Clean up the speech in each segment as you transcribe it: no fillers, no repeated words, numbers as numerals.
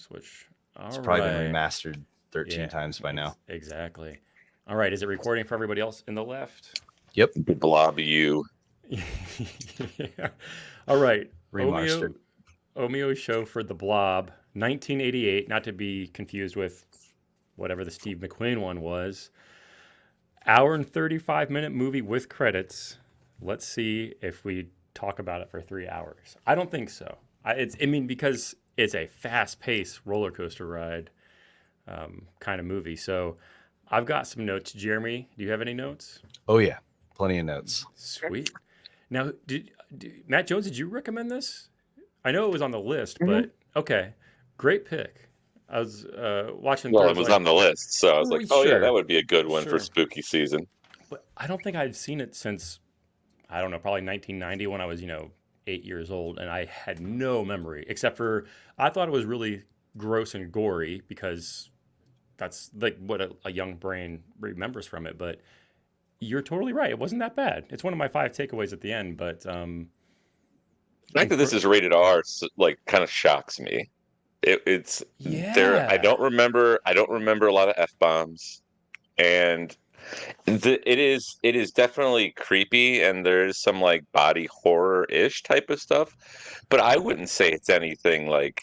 which, It's all probably been right. remastered 13 Yeah, times by now. exactly. All right. Is it recording for everybody else in the left? Yep. The Blob you. Yeah. All right. Remastered. OMIO show for The Blob, 1988, not to be confused with whatever the Steve McQueen one was. Hour and 35-minute movie with credits. Let's see if we talk about it for 3 hours. I don't think so. Because it's a fast-paced roller coaster ride kind of movie. So I've got some notes. Jeremy, do you have any notes? Oh, yeah. Plenty of notes. Sweet. Now, Matt Jones, did you recommend this? I know it was on the list, Mm-hmm. but okay, great pick. I was watching through. Well, I it was was like, on the list, so I was like, "Oh yeah, that sure, would be a good one for sure, spooky season." but I don't think I'd seen it since I don't know, probably 1990 when I was 8 years old, and I had no memory except for I thought it was really gross and gory because that's like what a young brain remembers from it. But you're totally right; it wasn't that bad. It's one of my five takeaways at the end, but The fact that this is rated R, like, kind of shocks me. It's there. I yeah. don't remember. I don't remember a lot of f-bombs, and it is definitely creepy, and there is some like body horror-ish type of stuff, but I wouldn't say it's anything like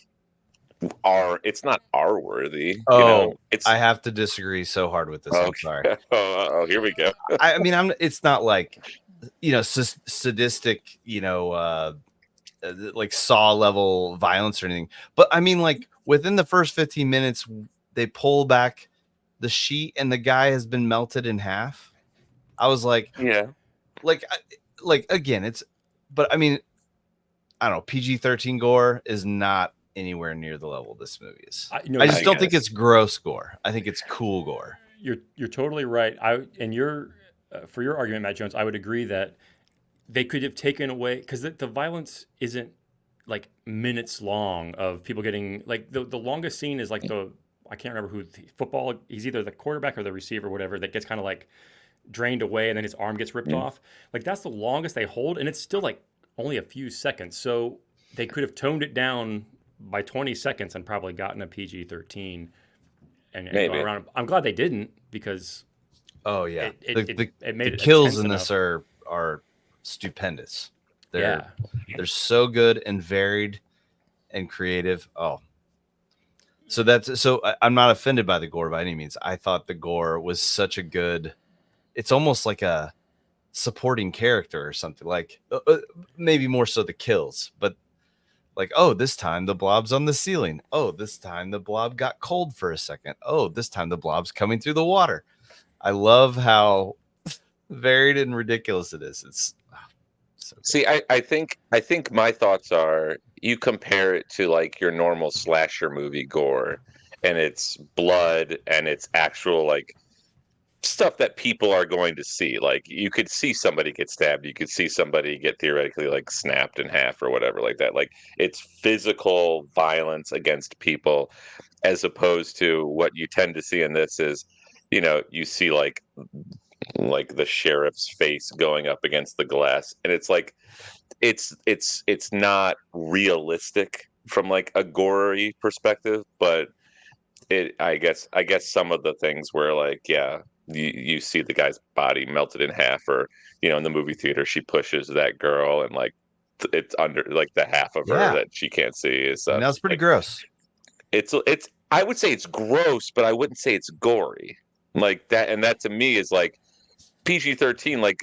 R. It's not R worthy. Oh, It's I have to disagree so hard with this. I'm sorry. okay. Oh, here we go. I mean, it's not like, sadistic, like Saw level violence or anything. But I mean, like within the first 15 minutes, they pull back the sheet and the guy has been melted in half. I was like, Yeah. like, again, but I mean, I don't know. PG-13 gore is not anywhere near the level this movie is. I just don't think it's gross gore. I think it's cool gore. You're totally right. For your argument, Matt Jones, I would agree that they could have taken away because the violence isn't like minutes long of people getting like the longest scene is like the I can't remember who the football he's either the quarterback or the receiver or whatever that gets kind of like drained away and then his arm gets ripped off. Like that's the longest they hold and it's still like only a few seconds. So they could have toned it down by 20 seconds and probably gotten a PG-13 and gone Maybe. around. I'm glad they didn't because Oh yeah, it made the it kills intense in enough. this are stupendous. Yeah. They're so good and varied and creative. Oh, so I'm not offended by the gore by any means. I thought the gore was such a good. It's almost like a supporting character or something. Like maybe more so the kills, but like, oh, this time the blob's on the ceiling. Oh, this time the blob got cold for a second. Oh, this time the blob's coming through the water. I love how varied and ridiculous it is. It's so good. See, I think my thoughts are you compare it to like your normal slasher movie gore, and it's blood and it's actual like stuff that people are going to see. Like you could see somebody get stabbed, you could see somebody get theoretically like snapped in half or whatever like that. Like it's physical violence against people, as opposed to what you tend to see in this is, you see like the sheriff's face going up against the glass, and it's like it's not realistic from like a gory perspective, but I guess some of the things where like, yeah, you see the guy's body melted in half, or in the movie theater she pushes that girl and like it's under like the half of her Yeah. that she can't see is And that's pretty like, gross. it's I would say it's gross, but I wouldn't say it's gory like that. And that to me is like PG-13. Like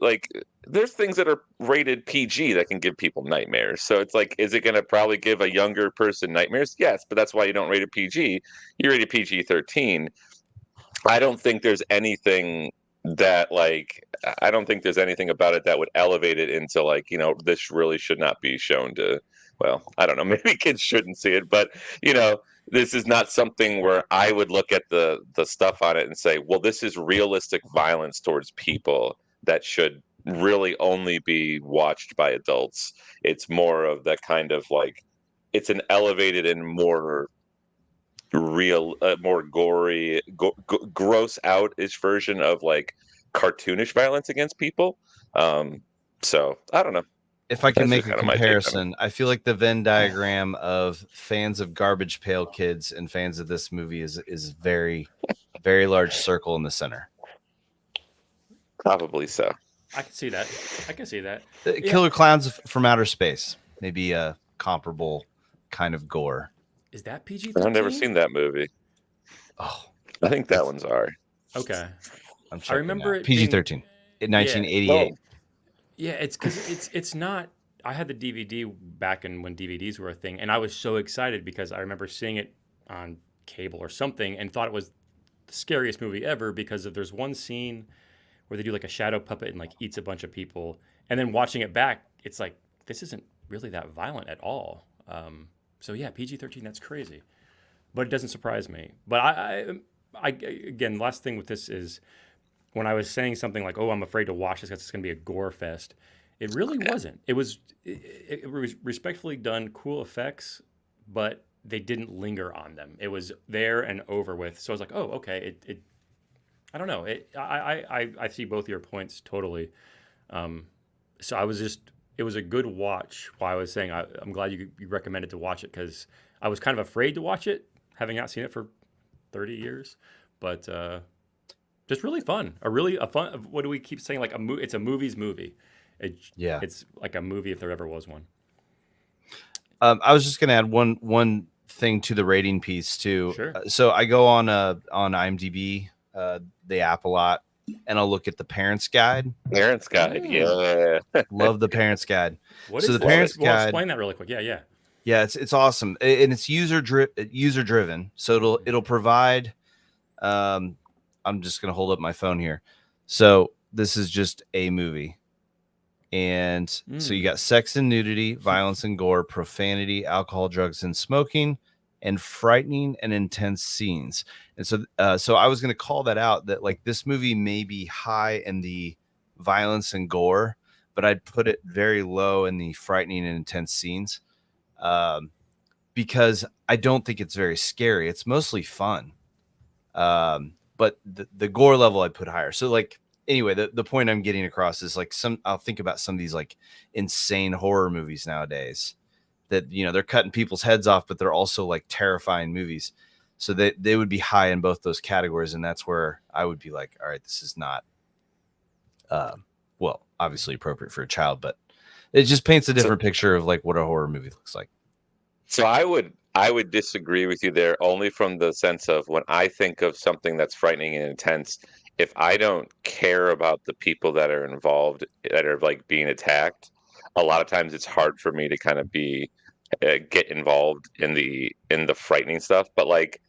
like there's things that are rated PG that can give people nightmares. So it's like, is it going to probably give a younger person nightmares? Yes, but that's why you don't rate it PG. You rate it PG-13. I don't think there's anything that like I don't think there's anything about it that would elevate it into like, this really should not be shown to, well, I don't know, maybe kids shouldn't see it, but you know, this is not something where I would look at the stuff on it and say, well, this is realistic violence towards people that should really only be watched by adults. It's more of that kind of like it's an elevated and more real, more gory, gross out-ish version of like cartoonish violence against people. So I don't know. if I can That's make just a kind of my take on it. comparison, I feel like the Venn diagram of fans of Garbage Pail Kids and fans of this movie is very, very large circle in the center. Probably so. I can see that. I can see that. Killer Clowns from Outer Space, maybe a comparable kind of gore. Is that PG? I've never seen that movie. Oh, I think that one's R. Okay. I'm I checking remember now. it PG-13 in 1988. Yeah, it's because it's not. I had the DVD back in when DVDs were a thing, and I was so excited because I remember seeing it on cable or something and thought it was the scariest movie ever because there's one scene where they do like a shadow puppet and like eats a bunch of people, and then watching it back, it's like this isn't really that violent at all. So yeah, PG-13, that's crazy, but it doesn't surprise me. But I again, last thing with this is when I was saying something like, "Oh, I'm afraid to watch this because it's going to be a gore fest," it really wasn't. It was respectfully done, cool effects, but they didn't linger on them. It was there and over with. So I was like, "Oh, okay." I don't know. I see both your points totally. So I was just, it was a good watch. While I was saying, I'm glad you recommended to watch it because I was kind of afraid to watch it, having not seen it for 30 years, but just really fun. A fun. What do we keep saying? Like it's a movie's movie. It's like a movie if there ever was one. I was just gonna add one thing to the rating piece too. Sure. So I go on IMDb, the app a lot, and I'll look at the Parents Guide. Parents Guide, yeah. Love the Parents Guide. What so is the Parents Well, Guide? explain that really quick. Yeah. Yeah, it's awesome, and it's user driven. So it'll provide. I'm just gonna hold up my phone here. So this is just a movie. And so you got sex and nudity, violence and gore, profanity, alcohol, drugs, and smoking, and frightening and intense scenes. And so I was going to call that out, that like this movie may be high in the violence and gore, but I'd put it very low in the frightening and intense scenes, because I don't think it's very scary. It's mostly fun. But the gore level I put higher. So like, anyway, the point I'm getting across is like I'll think about some of these like insane horror movies nowadays that, you know, they're cutting people's heads off, but they're also like terrifying movies. So they would be high in both those categories. And that's where I would be like, all right, this is not, well, obviously appropriate for a child, but it just paints a different picture of like what a horror movie looks like. So I would disagree with you there, only from the sense of when I think of something that's frightening and intense, if I don't care about the people that are involved that are like being attacked, a lot of times it's hard for me to kind of get involved in the frightening stuff. But like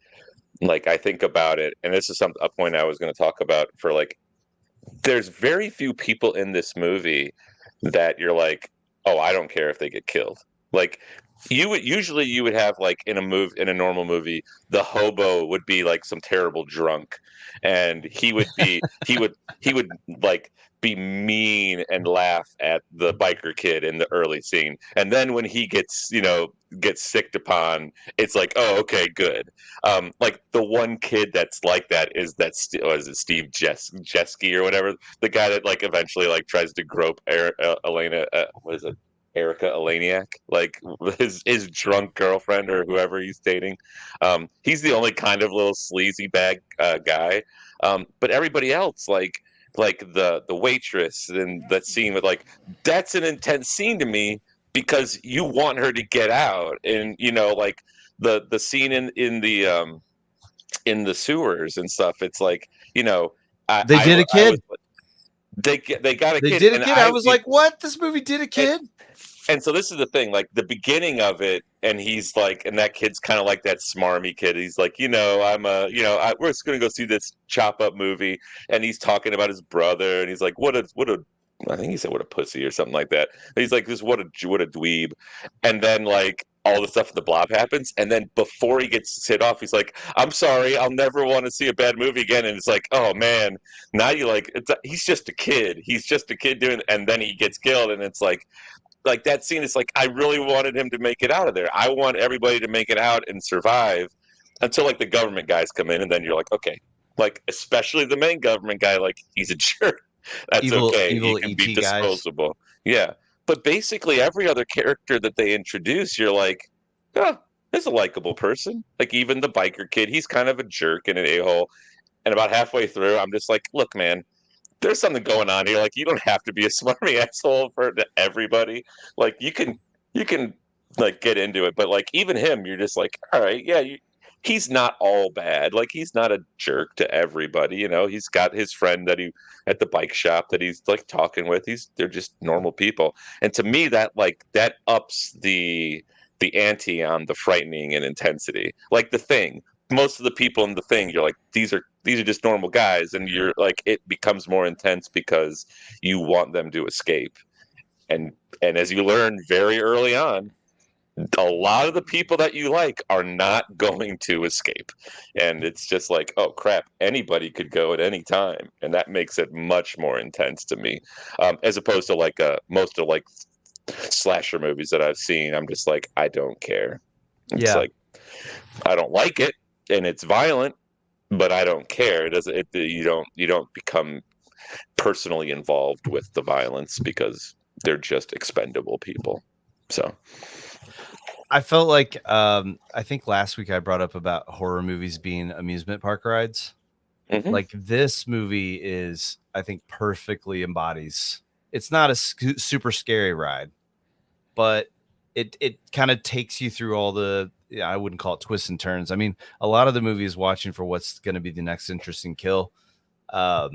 I think about it, and this is a point I was going to talk about for like, there's very few people in this movie that you're like, oh, I don't care if they get killed. Like you would have like in a normal movie, the hobo would be like some terrible drunk, and he would like be mean and laugh at the biker kid in the early scene, and then when he gets sicked upon, it's like, oh, okay, good. Like the one kid that's like that is is it Steve Jeske or whatever, the guy that like eventually like tries to grope Elena, what is it? Erica Eleniak, like his drunk girlfriend or whoever he's dating. He's the only kind of little sleazy bag guy. But everybody else, like the waitress and that scene with like, that's an intense scene to me because you want her to get out, and like the scene in the sewers and stuff. It's like, They did a kid. They got a They kid. did a And kid. I was like, what? This movie did a kid? And so this is the thing, like the beginning of it, and he's like, and that kid's kind of like that smarmy kid. He's like, we're just gonna go see this chop up movie, and he's talking about his brother, and he's like, I think he said what a pussy or something like that. And he's like, this what a dweeb, and then like all the stuff in the blob happens, and then before he gets hit off, he's like, I'm sorry, I'll never want to see a bad movie again. And it's like, oh man, now you like, he's just a kid. He's just a kid doing, and then he gets killed, and it's like that scene is like, I really wanted him to make it out of there. I want everybody to make it out and survive until like the government guys come in, and then you're like, okay, like especially the main government guy, like he's a jerk. That's Evil okay. He can ET be disposable. Guys. Yeah. but basically every other character that they introduce, you're like, oh, there's a likable person. Like even the biker kid, he's kind of a jerk and an a-hole. And about halfway through, I'm just like, look, man, there's something going on here. Like you don't have to be a smarmy asshole for everybody. Like you can like get into it, but like even him, you're just like, all right, yeah, he's not all bad. Like he's not a jerk to everybody. He's got his friend that he at the bike shop that he's like talking with. They're just normal people, and to me that ups the ante on the frightening and intensity. Like The Thing, most of the people in The Thing, you're like, these are just normal guys, and you're like, it becomes more intense because you want them to escape. And as you learn very early on, a lot of the people that you like are not going to escape. And it's just like, oh crap, anybody could go at any time. And that makes it much more intense to me. As opposed to like most of like slasher movies that I've seen, I'm just like, I don't care. It's Yeah. like, I don't like it, and it's violent, but I don't care. It doesn't. You don't become personally involved with the violence because they're just expendable people. So I felt like I think last week I brought up about horror movies being amusement park rides. Like this movie is, I think, perfectly embodies. It's not a super scary ride, but it kind of takes you through all the, I wouldn't call it twists and turns. I mean, a lot of the movie is watching for what's going to be the next interesting kill. But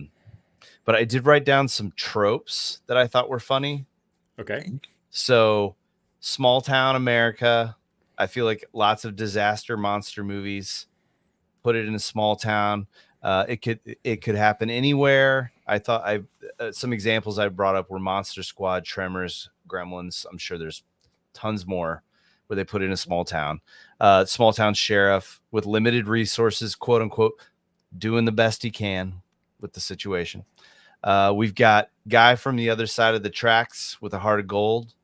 I did write down some tropes that I thought were funny. Okay. So, small town America. I feel like lots of disaster monster movies put it in a small town. It could happen anywhere. I thought some examples I brought up were Monster Squad, Tremors, Gremlins. I'm sure there's tons more where they put it in a small town. Small town sheriff with limited resources, quote unquote, doing the best he can with the situation. We've got guy from the other side of the tracks with a heart of gold,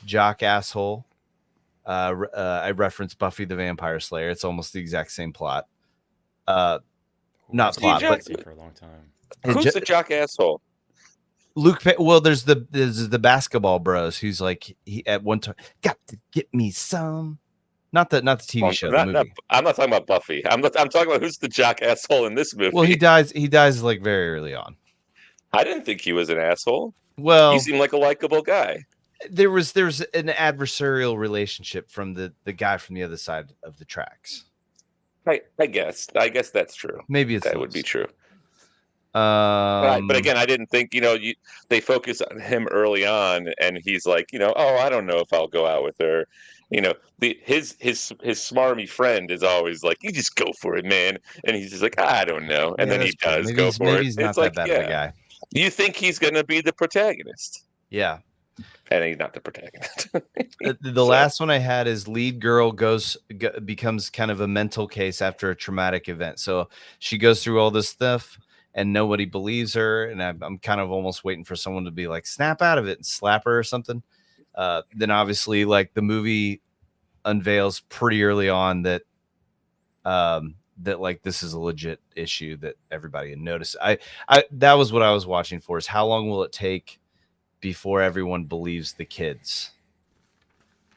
jock asshole. I referenced Buffy the Vampire Slayer. It's almost the exact same plot. Not That's plot, what but I've seen for a long time. who's the jock asshole? Luke. Well, there's the basketball bros who's like he at one time got to get me some. Not the TV show, the movie. I'm not talking about Buffy. I'm talking about who's the jock asshole in this movie. Well, he dies. He dies like very early on. I didn't think he was an asshole. Well, He seemed like a likable guy. there's an adversarial relationship from the guy from the other side of the tracks. I guess that's true. Maybe it's that would be true. But again, I didn't think they focus on him early on, and he's like, oh, I don't know if I'll go out with her. His smarmy friend is always like, you just go for it, man, and he's just like, I don't know, and then he does go for it. Maybe he's not It's that like, bad of a guy. You think he's gonna be the protagonist, Yeah. and he's not the protagonist. The last one I had is lead girl becomes kind of a mental case after a traumatic event. So she goes through all this stuff and nobody believes her. And I'm kind of almost waiting for someone to be like, snap out of it and slap her or something. Then obviously like the movie unveils pretty early on that, that like this is a legit issue that everybody had noticed. That was what I was watching for, is how long will it take before everyone believes the kids?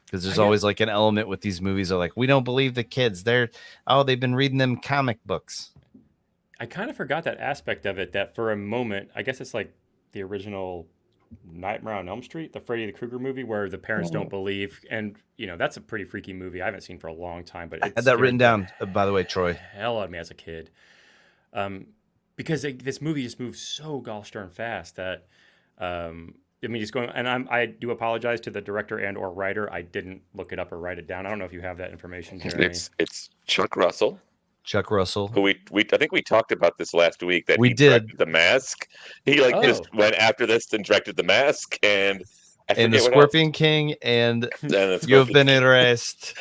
Because there's always like an element with these movies of like, we don't believe the kids. They've been reading them comic books. I kind of forgot that aspect of it, that for a moment, I guess it's like the original Nightmare on Elm Street, the Freddy the Krueger movie, where the parents don't believe. And, that's a pretty freaky movie I haven't seen for a long time. But I had that written down, by the way, Troy. Hell out of me as a kid. Because this movie just moves so gosh darn fast that, just going, and I do apologize to the director and or writer. I didn't look it up or write it down. I don't know if you have that information, Jeremy. It's Chuck Russell. Who I think we talked about this last week, that he directed The Mask. He just went after this and directed The Mask, and the Scorpion King, and You've Been Erased.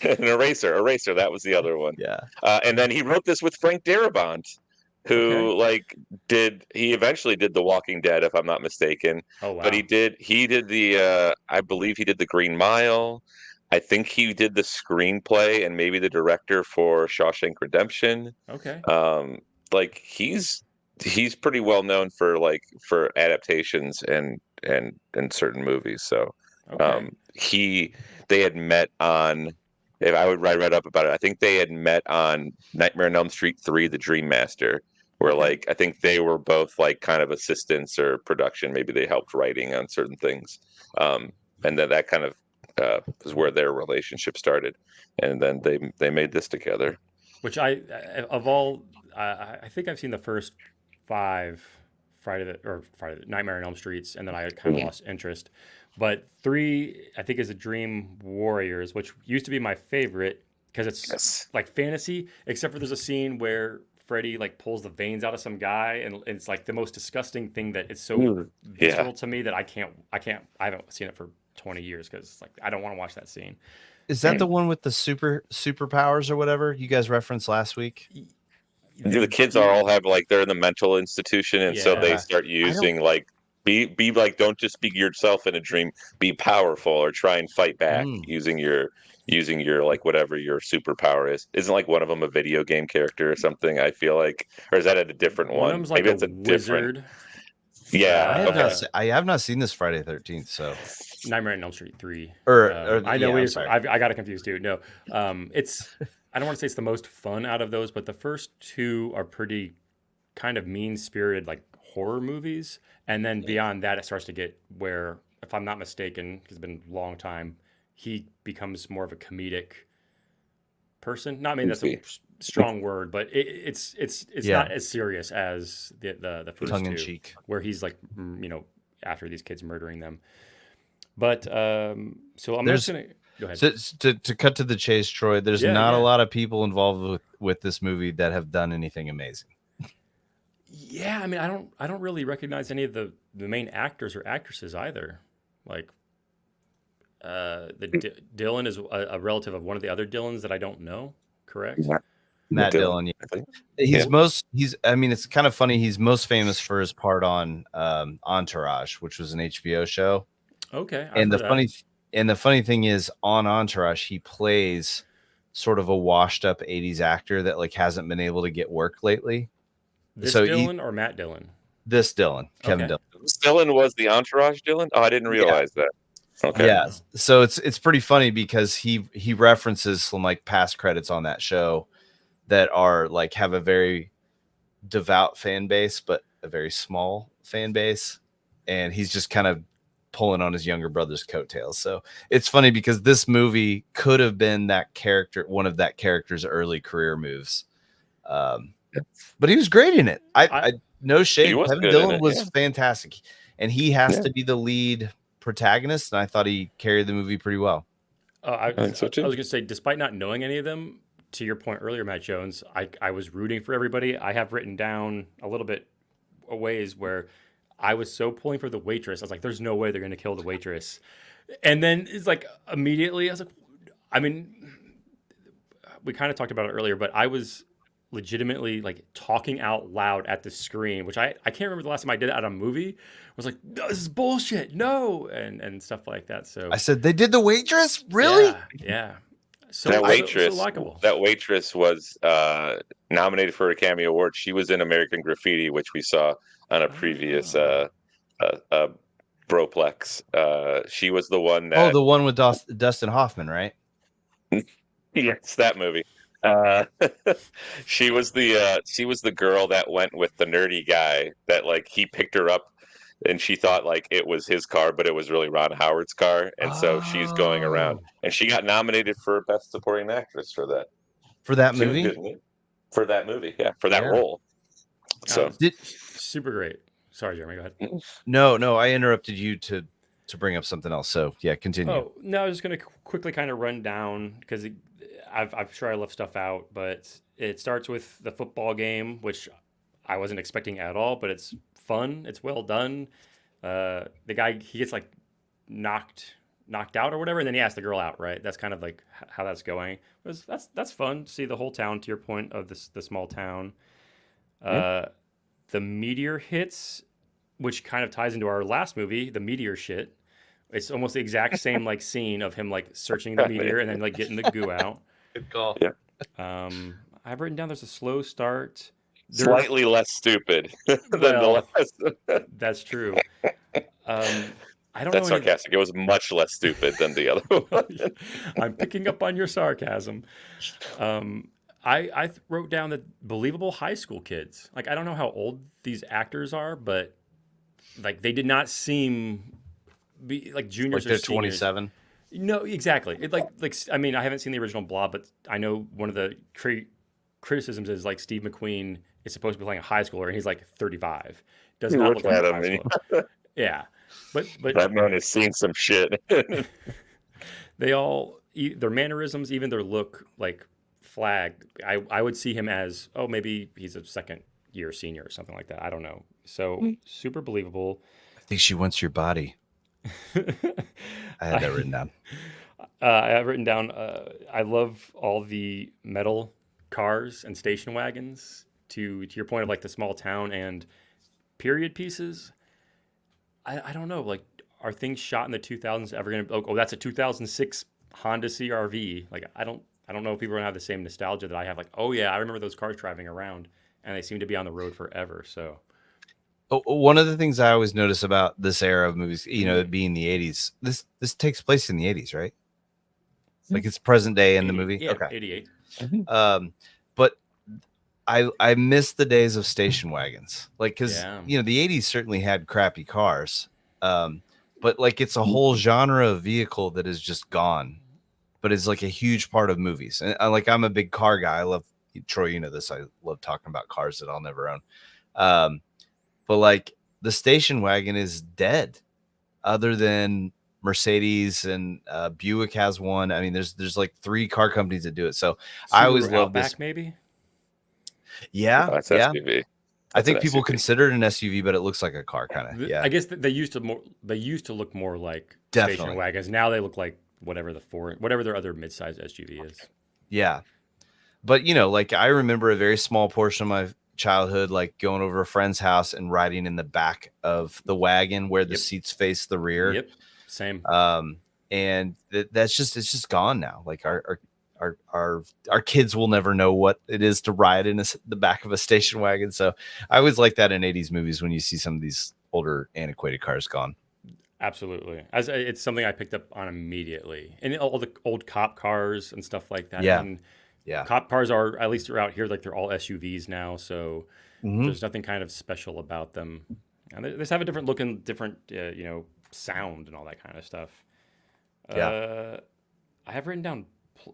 An Eraser, that was the other one. Yeah. And then he wrote this with Frank Darabont, who he eventually did The Walking Dead, if I'm not mistaken. Oh wow. But he did the I believe he did The Green Mile. I think he did the screenplay and maybe the director for Shawshank Redemption. Okay. He's pretty well known for adaptations, and and certain movies. So Okay. they had met on. If I would read up about it, I think they had met on Nightmare on Elm Street 3, The Dream Master, where Okay. like I think they were both like kind of assistants or production. Maybe they helped writing on certain things, and then that kind of is where their relationship started, and then they made this together. Which of all, I think I've seen the first 5 Friday Nightmare on Elm Streets, and then I kind of Mhm. lost interest. But 3, I think, is a Dream Warriors, which used to be my favorite because it's Yes. like fantasy, except for there's a scene where Freddy like pulls the veins out of some guy, and it's like the most disgusting thing that it's so Mm. Yeah. visceral to me that I haven't seen it for 20 years because like I don't want to watch that scene. Is that the And one with the superpowers or whatever you guys referenced last week? The kids are all have like they're in the mental institution, and so they Yeah. Okay. start I don't. using like be like don't just be yourself in a dream, be powerful or try and fight back Mm. using your like whatever your superpower is. Isn't like one of them a video game character or something? I feel like, or is that a different One of one? them's like Maybe a it's a different. wizard. Yeah. Okay. I have not seen this Friday 13th. So Nightmare on Elm Street 3. I know yeah, what I'm you're. sorry. I got it confused too. No, it's. I don't want to say it's the most fun out of those, but the first 2 are pretty kind of mean spirited, like horror movies, and then beyond that, it starts to get where, if I'm not mistaken, because it's been a long time, he becomes more of a comedic person. Not, I mean, that's a Goofy. strong word, but it's Yeah, not as serious as the first tongue in 2, cheek. where he's like, after these kids murdering them. But so I'm just There's gonna go ahead. so, to cut to the chase, Troy. There's Yeah, not a yeah, lot of people involved with this movie that have done anything amazing. yeah. I mean, I don't really recognize any of the main actors or actresses either. Like Dylan is a relative of one of the other Dylans that I don't know. Correct? Matt, Matt Matt Dillon, Dillon. I think. Yeah. He's I mean, it's kind of funny. He's most famous for his part on Entourage, which was an HBO show. Okay, I've And heard that. the funny thing is, on Entourage, he plays sort of a washed up 80s actor that like hasn't been able to get work lately. This So Dylan or Matt Dillon? this Dylan, Kevin Okay. Dillon. Dillon was the Entourage Dylan? Oh, I didn't Yeah. realize that. Okay. Yeah. So it's pretty funny because he references some like past credits on that show that are like have a very devout fan base, but a very small fan base. And he's just kind of pulling on his younger brother's coattails. So it's funny because this movie could have been one of that character's early career moves. But he was great in it. I I no He shade. was Kevin good in Dillon it. was Yeah. fantastic. And he has Yeah. to be the lead protagonist. And I thought he carried the movie pretty well. I I think so I too. was gonna say, despite not knowing any of them, to your point earlier, Matt Jones, I was rooting for everybody. I have written down a little bit ways where I was so pulling for the waitress. I was like, "There's no way they're gonna kill the waitress," and then it's like immediately I was like, I mean, we kind of talked about it earlier, but I was legitimately like talking out loud at the screen, which I can't remember the last time I did it at a movie. I was like, "No, this is bullshit, no," and stuff like that. I So said, they did the waitress? Really? yeah. That So waitress, likable. that waitress was nominated for a Academy Award. She was in American Graffiti, which we saw on a previous Oh. uh, Broplex. She was the one Oh, that the one with Dustin Hoffman, right? yes, that movie. She was the girl that went with the nerdy guy that like he picked her up and she thought like it was his car, but it was really Ron Howard's car. And so she's going around Oh, and she got nominated for Best Supporting Actress for that. for that She was good movie? in it. For that movie, yeah, for that Yeah. role. So Did Super great. Sorry, Jeremy, go ahead. no, I interrupted you to bring up something else. So yeah, continue. Oh, no, I was just going to quickly kind of run down because I'm sure I left stuff out, but it starts with the football game, which I wasn't expecting at all, but it's fun. It's well done. The guy, he gets like knocked out or whatever, and then he asks the girl out, right? That's kind of like how that's going. That's fun to see the whole town, to your point of the small town. Uh, the meteor hits, which kind of ties into our last movie, the meteor shit. It's almost the exact same like scene of him like searching the meteor and then like getting the goo out. Good call. yeah, I've written down there's a slow start. There's slightly less stupid than the well, last. that's true. I don't know That's any. sarcastic. It was much less stupid than the other one. I'm picking up on your sarcasm. Um, I wrote down the believable high school kids. Like I don't know how old these actors are, but like they did not seem like Like juniors or they're seniors. 27. No, exactly. It like I mean I haven't seen the original Blob, but I know one of the criticisms is like Steve McQueen is supposed to be playing a high schooler, and he's like 35. Does You not look look like at a him, high and schooler. Yeah, but that man has seen some shit. they all their mannerisms, even their look, like flag. I would see him as maybe he's a second year senior or something like that. I don't know. So super believable. I think she wants your body. I had that written down. I have written down. I love all the metal cars and station wagons. To your point of like the small town and period pieces. I don't know. Like, are things shot in the 2000s ever going to? Oh, that's a 2006 Honda CRV. Like, I don't know if people are gonna have the same nostalgia that I have. Like, oh yeah, I remember those cars driving around, and they seem to be on the road forever. So One of the things I always notice about this era of movies, it being the 80s, this takes place in the 80s, right? Like it's present day in the 88, movie. yeah, Okay. 88. But I miss the days of station wagons. Like, because Yeah, the 80s certainly had crappy cars. But like it's a whole genre of vehicle that is just gone, but it's like a huge part of movies. And I'm a big car guy. I love Troy, you know this. I love talking about cars that I'll never own. But like the station wagon is dead, other than Mercedes and Buick has one. I mean, there's like 3 car companies that do it. So I always Subaru love this. Outback maybe. Yeah, That's yeah. SUV. I That's an think people SUV. consider it an SUV, but it looks like a car kind of. Yeah, I guess they used to look more like station definitely. wagons. Now they look like whatever their other midsize SUV is. Yeah, but like I remember a very small portion of my childhood, like going over a friend's house and riding in the back of the wagon where the Yep. seats face the rear. Yep, same. And it's just gone now. Like our kids will never know what it is to ride in the back of a station wagon. So I always like that in 80s movies when you see some of these older antiquated cars gone. Absolutely. It's something I picked up on immediately. And all the old cop cars and stuff like that. Yeah. And Yeah. cop cars are, at least out here, like they're all SUVs now. So Mhm. there's nothing kind of special about them. And they just have a different look and different, sound and all that kind of stuff. Yeah. I have written down,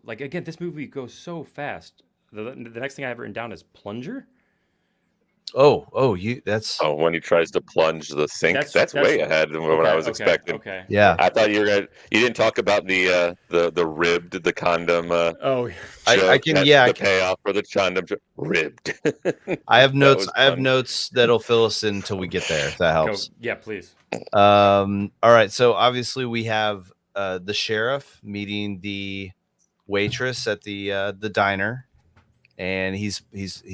like, again, this movie goes so fast. The next thing I have written down is Plunger. That's Oh, when he tries to plunge the sink, that's way ahead of what I was expecting. Okay. yeah. I thought you didn't talk about the ribbed, the condom Oh, I joke. can That's yeah. the payoff for the condom joke. Ribbed. I have notes. was I have fun. notes that'll fill us in until we get there. If that go. helps. Yeah, please. All right. So obviously we have the sheriff meeting the waitress at the diner, and he's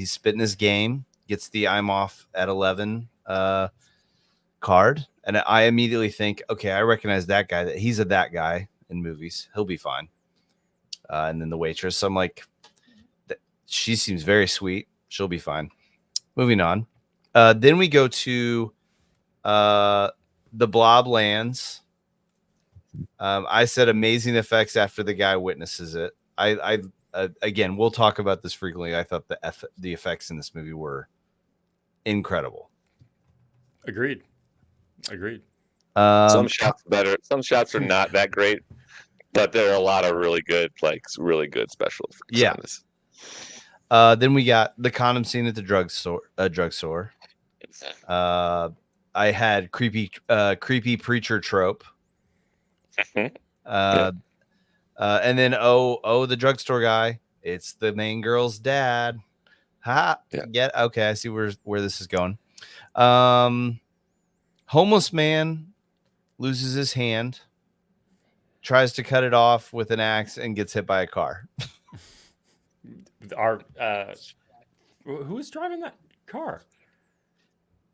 spitting his game. Gets the I'm off at 11 card, and I immediately think, okay, I recognize that guy. That he's that guy in movies. He'll be fine. And then the waitress, I'm like, she seems very sweet. She'll be fine. Moving on. Then we go to the blob lands. I said amazing effects after the guy witnesses it. I again, we'll talk about this frequently. I thought the effects in this movie were incredible. Agreed. Some shots better. Some shots are not that great, but there are a lot of really good special effects. Yeah. On this. Then we got the condom scene at the drugstore. I had creepy preacher trope. Mhm. And then the drugstore guy. It's the main girl's dad. Ha! Yeah. Okay, I see where this is going. Homeless man loses his hand, tries to cut it off with an axe, and gets hit by a car. Who was driving that car?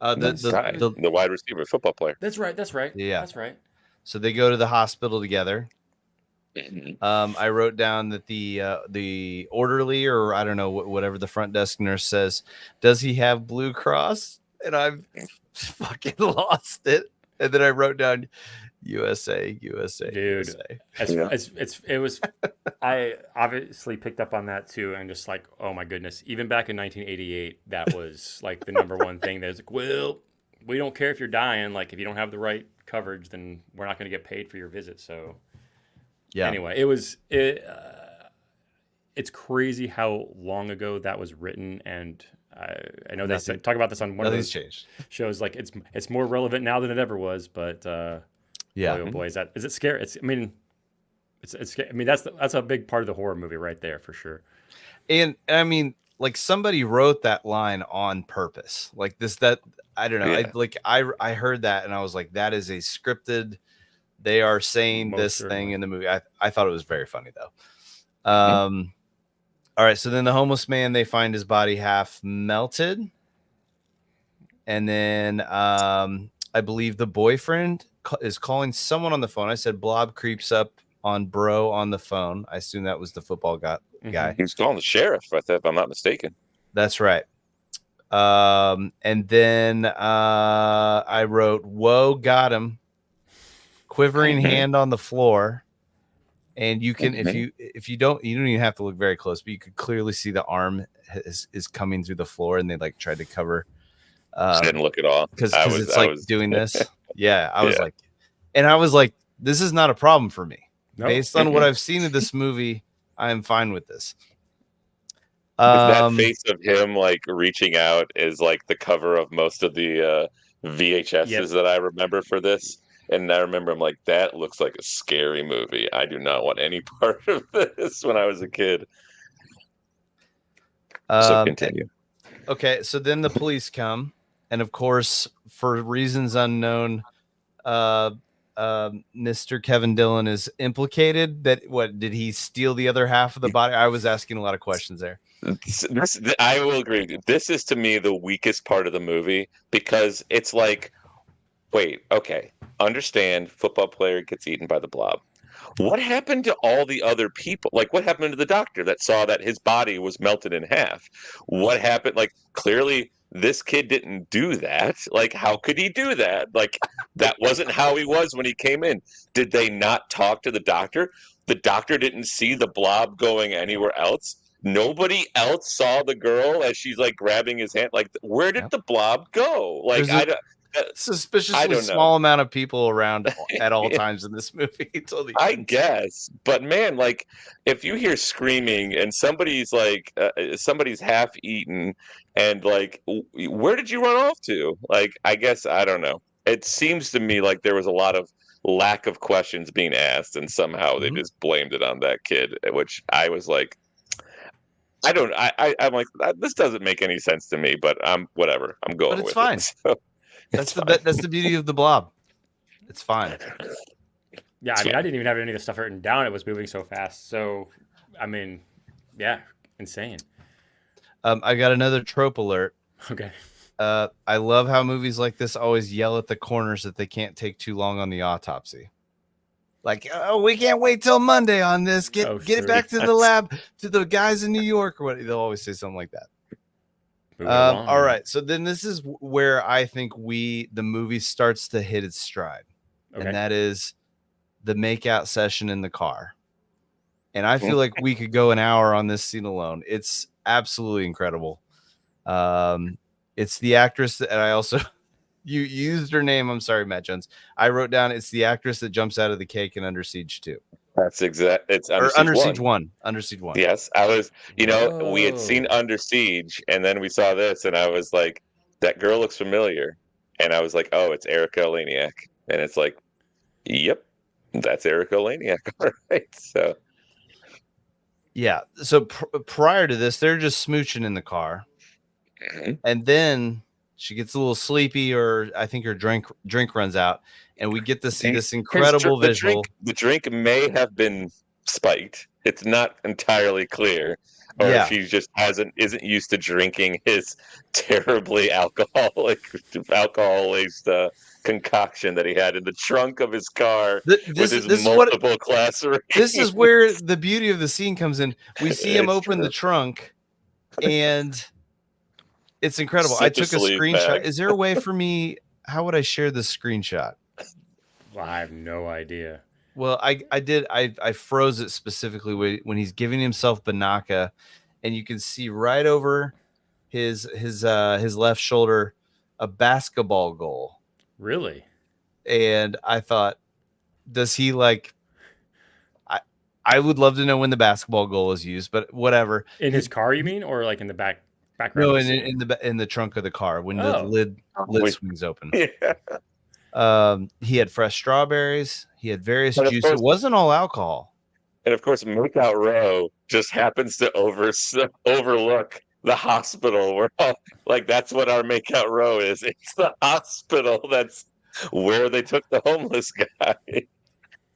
The wide receiver football player. That's right. Yeah. That's right. So they go to the hospital together. Mhm. I wrote down that the orderly, or I don't know, whatever the front desk nurse says, does he have Blue Cross? And I've fucking lost it. And then I wrote down USA, USA, Dude, USA. it was. I obviously picked up on that too, and just like, oh my goodness, even back in 1988, that was like the number one thing. That was like, well, we don't care if you're dying. Like, if you don't have the right coverage, then we're not going to get paid for your visit. So, Yeah. anyway, it's crazy how long ago that was written, and I know they talk about this on one of those changed. shows. Like, it's more relevant now than it ever was, but yeah, boy, oh boy, is it scary? It's I mean, that's a big part of the horror movie right there for sure. And I mean, like, somebody wrote that line on purpose, like that. I don't know. Yeah. I heard that and I was like, that is a scripted. They are saying Most this certainly. thing in the movie. I thought it was very funny though. All right, so then the homeless man, they find his body half melted, and then I believe the boyfriend is calling someone on the phone. I said Blob creeps up on bro on the phone. I assume that was the football guy. He was calling the sheriff, if I'm not mistaken. That's right. And then I wrote, "Whoa, got him!" Quivering hand on the floor, and you can if you don't even have to look very close, but you could clearly see the arm is coming through the floor, and they like tried to cover. Didn't look at all because it's like doing this. Yeah, I was like, this is not a problem for me. No. Based on what I've seen of this movie, I am fine with this. That face of him like reaching out is like the cover of most of the VHSs that I remember for this. And I remember I'm like, that looks like a scary movie. I do not want any part of this when I was a kid. So continue. Okay, so then the police come, and of course, for reasons unknown, Mr. Kevin Dillon is implicated. What did he steal the other half of the body? I was asking a lot of questions there. I will agree. This is to me the weakest part of the movie because it's like, wait, okay, understand football player gets eaten by the blob. What happened to all the other people? Like, what happened to the doctor that saw that his body was melted in half? What happened? Like, clearly this kid didn't do that. Like, how could he do that? Like, that wasn't how he was when he came in. Did they not talk to the doctor? The doctor didn't see the blob going anywhere else. Nobody else saw the girl as she's like grabbing his hand. Like, where did the blob go? Like, suspiciously small amount of people around at all times in this movie. I guess, but man, like if you hear screaming and somebody's like somebody's half eaten and like where did you run off to? Like I guess I don't know. It seems to me like there was a lot of lack of questions being asked and somehow they just blamed it on that kid, which I was like I'm like this doesn't make any sense to me, but I'm whatever. I'm going but it's with fine. It. So. That's the beauty of the blob. It's fine. Yeah, I mean, I didn't even have any of the stuff written down. It was moving so fast. So, I mean, yeah, insane. I got another trope alert. Okay. I love how movies like this always yell at the corners that they can't take too long on the autopsy. Like, oh, we can't wait till Monday on this. Get it back to the lab, to the guys in New York, or what? They'll always say something like that. All right, so then this is where I think the movie starts to hit its stride, and that is the makeout session in the car. And I feel like we could go an hour on this scene alone. It's absolutely incredible. It's the actress that I also you used her name. I'm sorry, Matt Jones. I wrote down it's the actress that jumps out of the cake in Under Siege 2. That's exact. It's Under Siege 1. Under Siege 1. Yes, I was. We had seen Under Siege, and then we saw this, and I was like, "That girl looks familiar," and I was like, "Oh, it's Erica Eleniak," and it's like, "Yep, that's Erica Eleniak." All right, so yeah. So prior to this, they're just smooching in the car, and then she gets a little sleepy, or I think her drink runs out. And we get to see this incredible visual. The drink may have been spiked. It's not entirely clear, or she just isn't used to drinking his terribly alcohol-laced concoction that he had in the trunk of his car with his multiple class ratings. This is where the beauty of the scene comes in. We see him open the trunk, and it's incredible. I took a screenshot. Is there a way for me? How would I share this screenshot? Well, I have no idea. Well, I froze it specifically when he's giving himself Banaka, and you can see right over his left shoulder a basketball goal. Really? And I thought, does he like I would love to know when the basketball goal is used, but whatever. In his car, you mean, or like in the background No, of the in scene? in the trunk of the car when the Oh, lid Wait, swings open. yeah. He had fresh strawberries. He had various And of juice. It course, wasn't all alcohol. Makeout Row just happens to overlook the hospital. Where like that's what our Makeout Row is. It's the hospital. That's where they took the homeless guy.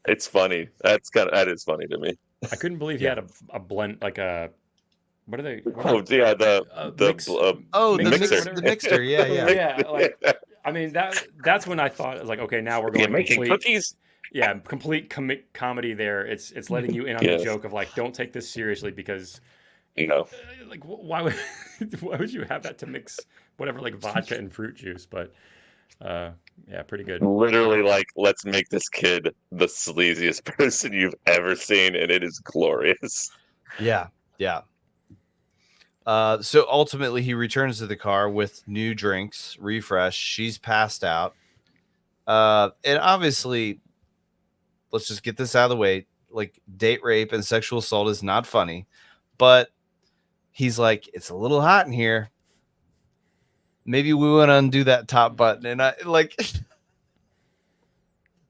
It's funny. That is funny to me. I couldn't believe he Yeah. had a blend, like a what are they? What Oh are they? yeah, Mix, Oh, mixer, mixer. whatever. the mixer. Yeah, yeah. Yeah, like I mean that's when I thought, I was like, okay, now we're You're going making complete. cookies. Yeah, complete comedy there. It's letting you in on the Yes. joke of like, don't take this seriously because You know, like why would why would you have that to mix whatever, like vodka and fruit juice? But yeah, pretty good. literally like let's make this kid the sleaziest person you've ever seen, and it is glorious. Yeah, yeah. So ultimately, he returns to the car with new drinks, refresh. She's passed out. And obviously, let's just get this out of the way. Like, date rape and sexual assault is not funny, but he's like, it's a little hot in here. Maybe we want to undo that top button. And I like,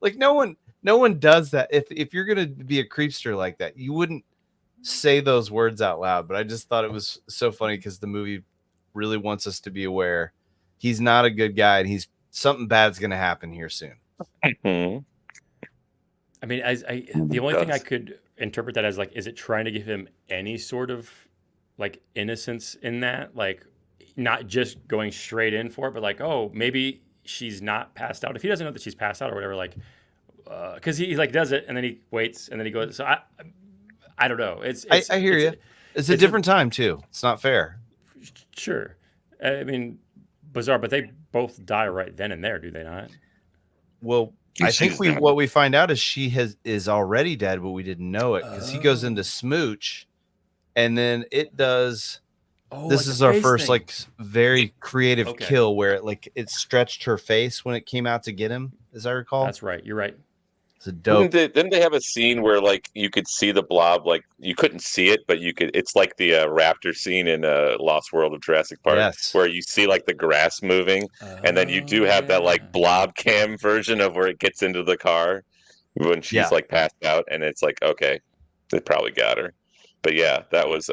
like no one does that. If you're gonna be a creepster like that, you wouldn't say those words out loud. But I just thought it was so funny because the movie really wants us to be aware he's not a good guy, and he's something bad's gonna happen here soon. Mhm. I mean, the only thing I could interpret that as, like, is it trying to give him any sort of like innocence in that, like not just going straight in for it, but like, oh, maybe she's not passed out. If he doesn't know that she's passed out or whatever, like, because he like does it and then he waits and then he goes. So I don't know. I hear you. It's a different time too. It's not fair. Sure. I mean, bizarre, but they both die right then and there, do they not? Well, I think what we find out is she is already dead, but we didn't know it because he goes into smooch, and then it does. Oh, This like is the our face first thing. like very creative Okay. kill where it stretched her face when it came out to get him, as I recall. That's right. You're right. It's a dope. Didn't they have a scene where like you could see the blob, like you couldn't see it, but you could? It's like the raptor scene in Lost World of Jurassic Park, Yes. where you see like the grass moving, and then you do have that like blob cam version of where it gets into the car when she's Yeah. like passed out, and it's like okay, they probably got her, but yeah, that was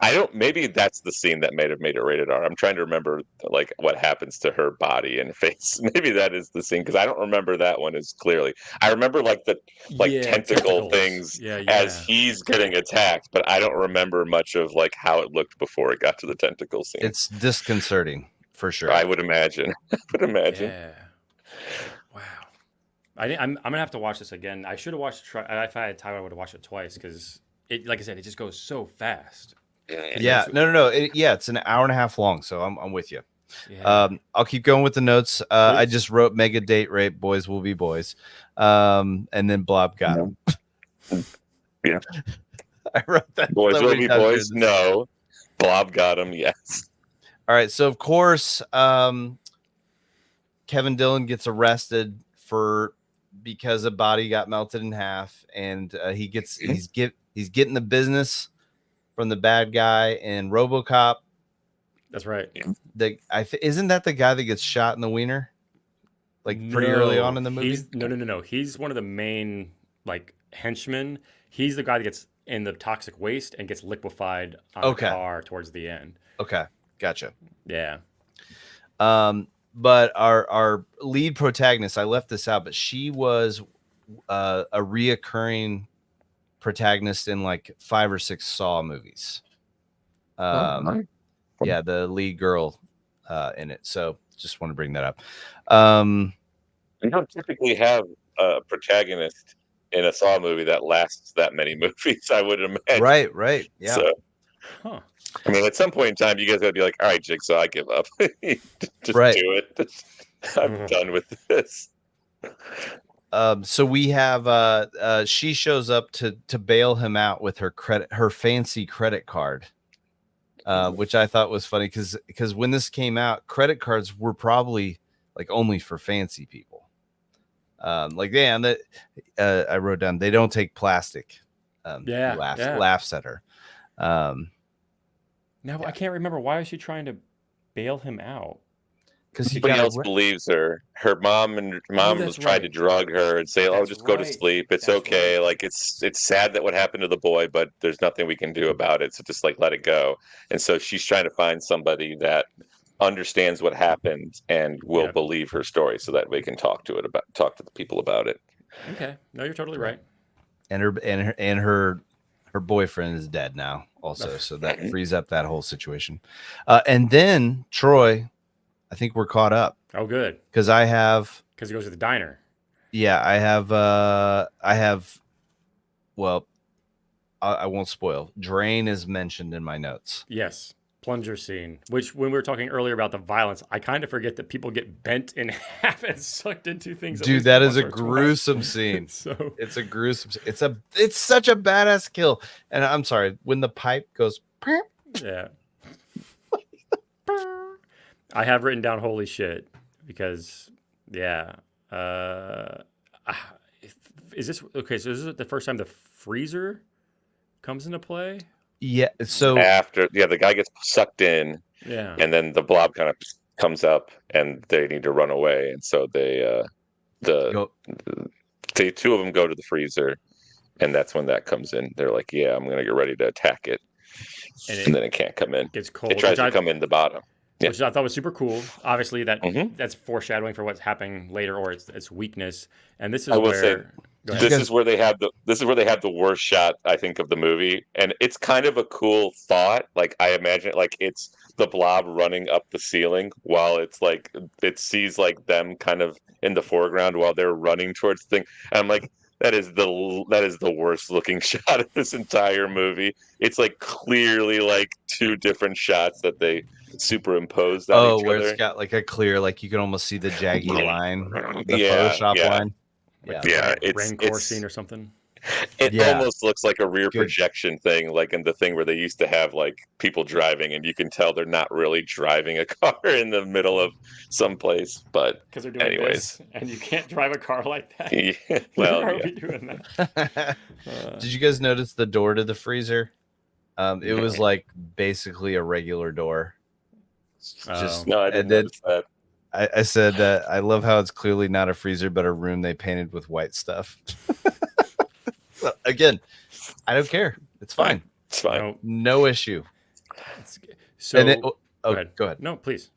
I don't. Maybe that's the scene that may have made it rated R. I'm trying to remember like what happens to her body and face. Maybe that is the scene because I don't remember that one as clearly. I remember like the Yeah, tentacle tentacles. things Yeah, as yeah. he's getting attacked, but I don't remember much of like how it looked before it got to the tentacle scene. It's disconcerting for sure. I would imagine. I would imagine. Yeah. Wow. I'm gonna have to watch this again. I should have watched. If I had time, I would have watched it twice because it, like I said, it just goes so fast. Yeah. No. It's an hour and a half long, so I'm with you. Yeah. I'll keep going with the notes. I just wrote mega date rape, boys will be boys. And then Blob got him. Yeah. I wrote that. Boys so will many be times boys. during this. No. Blob got him. Yes. All right. So of course, Kevin Dillon gets arrested because a body got melted in half, and he's getting the business from the bad guy in RoboCop. That's right. Isn't that the guy that gets shot in the wiener? Like pretty early on in the movie? No. He's one of the main like henchmen. He's the guy that gets in the toxic waste and gets liquefied on the car towards the end. Okay, gotcha. Yeah. But our lead protagonist, I left this out, but she was a reoccurring protagonist in like 5 or 6 Saw movies. Yeah, the lead girl in it. So just want to bring that up. You don't typically have a protagonist in a Saw movie that lasts that many movies, I would imagine. Right. Yeah. So, Huh. I mean, at some point in time, you guys gotta be like, all right, Jigsaw, I give up. Just Right. do it. I'm done with this. So we have she shows up to bail him out with her fancy credit card, which I thought was funny because when this came out, credit cards were probably like only for fancy people. Like that I wrote down they don't take plastic. Yeah, laughs at her. Now I can't remember, why is she trying to bail him out? Because he Nobody got else believes her. Her mom was that's trying to right. drug her and say, "Oh, That's just go to right. sleep. It's That's okay. right. Like it's sad that what happened to the boy, but there's nothing we can do about it. So just like let it go." And so she's trying to find somebody that understands what happened and will Yep. believe her story, so that we can talk to the people about it. Okay. No, you're totally right. and her boyfriend is dead now also, so that frees up that whole situation. And then Troy, I think we're caught up Oh, good. because Because he goes to the diner. I have well, I won't spoil. Drain is mentioned in my notes. Yes. Plunger scene, which when we were talking earlier about the violence, I kind of forget that people get bent in half and sucked into things. Dude, that is a gruesome scene. So it's a gruesome. It's such a badass kill. And I'm sorry, when the pipe goes, yeah. I have written down "holy shit" because yeah. Is this okay? So this is the first time the freezer comes into play. yeah. So After the guy gets sucked in, Yeah. and then the blob kind of comes up, and they need to run away, and so the two of them go to the freezer, and that's when that comes in. They're like, "Yeah, I'm gonna get ready to attack it," and then it can't come in. Gets cold. It tries to come in the bottom. Yeah. Which I thought was super cool. Obviously, Mhm. that's foreshadowing for what's happening later, or its weakness. And this is I will say, where go ahead. this is where they have the worst shot, I think, of the movie, and it's kind of a cool thought. Like I imagine it like it's the blob running up the ceiling while it's like it sees like them kind of in the foreground while they're running towards the thing. And I'm like, that is the worst looking shot of this entire movie. It's like clearly like two different shots that they superimposed on each where other. it's got like a clear, like you can almost see the jaggy line, the Yeah, Photoshop yeah. line. Like Yeah, the Rancor scene or something. it Yeah. almost looks like a rear Good. projection thing, like in the thing where they used to have like people driving, and you can tell they're not really driving a car in the middle of some place. But Because they're doing anyways, this, and you can't drive a car like that. yeah, well, Why are yeah. we doing that? Did you guys notice the door to the freezer? It was like basically a regular door. Just No, I didn't and then notice that. I said I love how it's clearly not a freezer but a room they painted with white stuff. Well, again, I don't care. It's fine. It's fine. No issue. So And then, go ahead. No, please.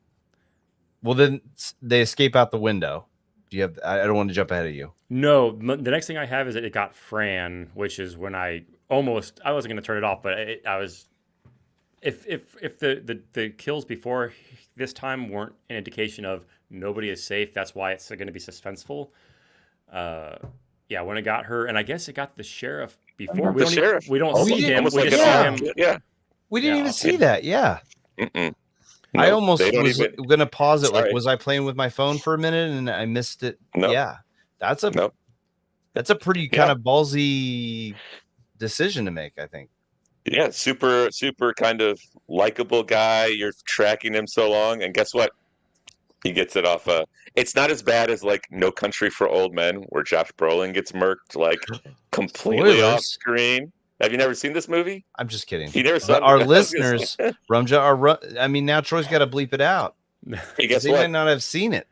Well, then they escape out the window. Do you have? I don't want to jump ahead of you. No, the next thing I have is that it got Fran, which is when I wasn't going to turn it off, but I was. If the kills before this time weren't an indication of nobody is safe, that's why it's going to be suspenseful. Yeah, when it got her, and I guess it got the sheriff before. We don't see him. We just see him. Yeah. We didn't even see that. Yeah. Mm-mm. I almost was going to pause it. Sorry. Like, was I playing with my phone for a minute and I missed it? No. Yeah. That's a pretty kind of ballsy decision to make, I think. Yeah, super kind of likable guy. You're tracking him so long, and guess what? He gets it off. It's not as bad as like No Country for Old Men, where Josh Brolin gets murked like completely off screen. Have you never seen this movie? I'm just kidding. You never saw our listeners, Rumja, I mean, now Troy's got to bleep it out. Guess they what? might not have seen it.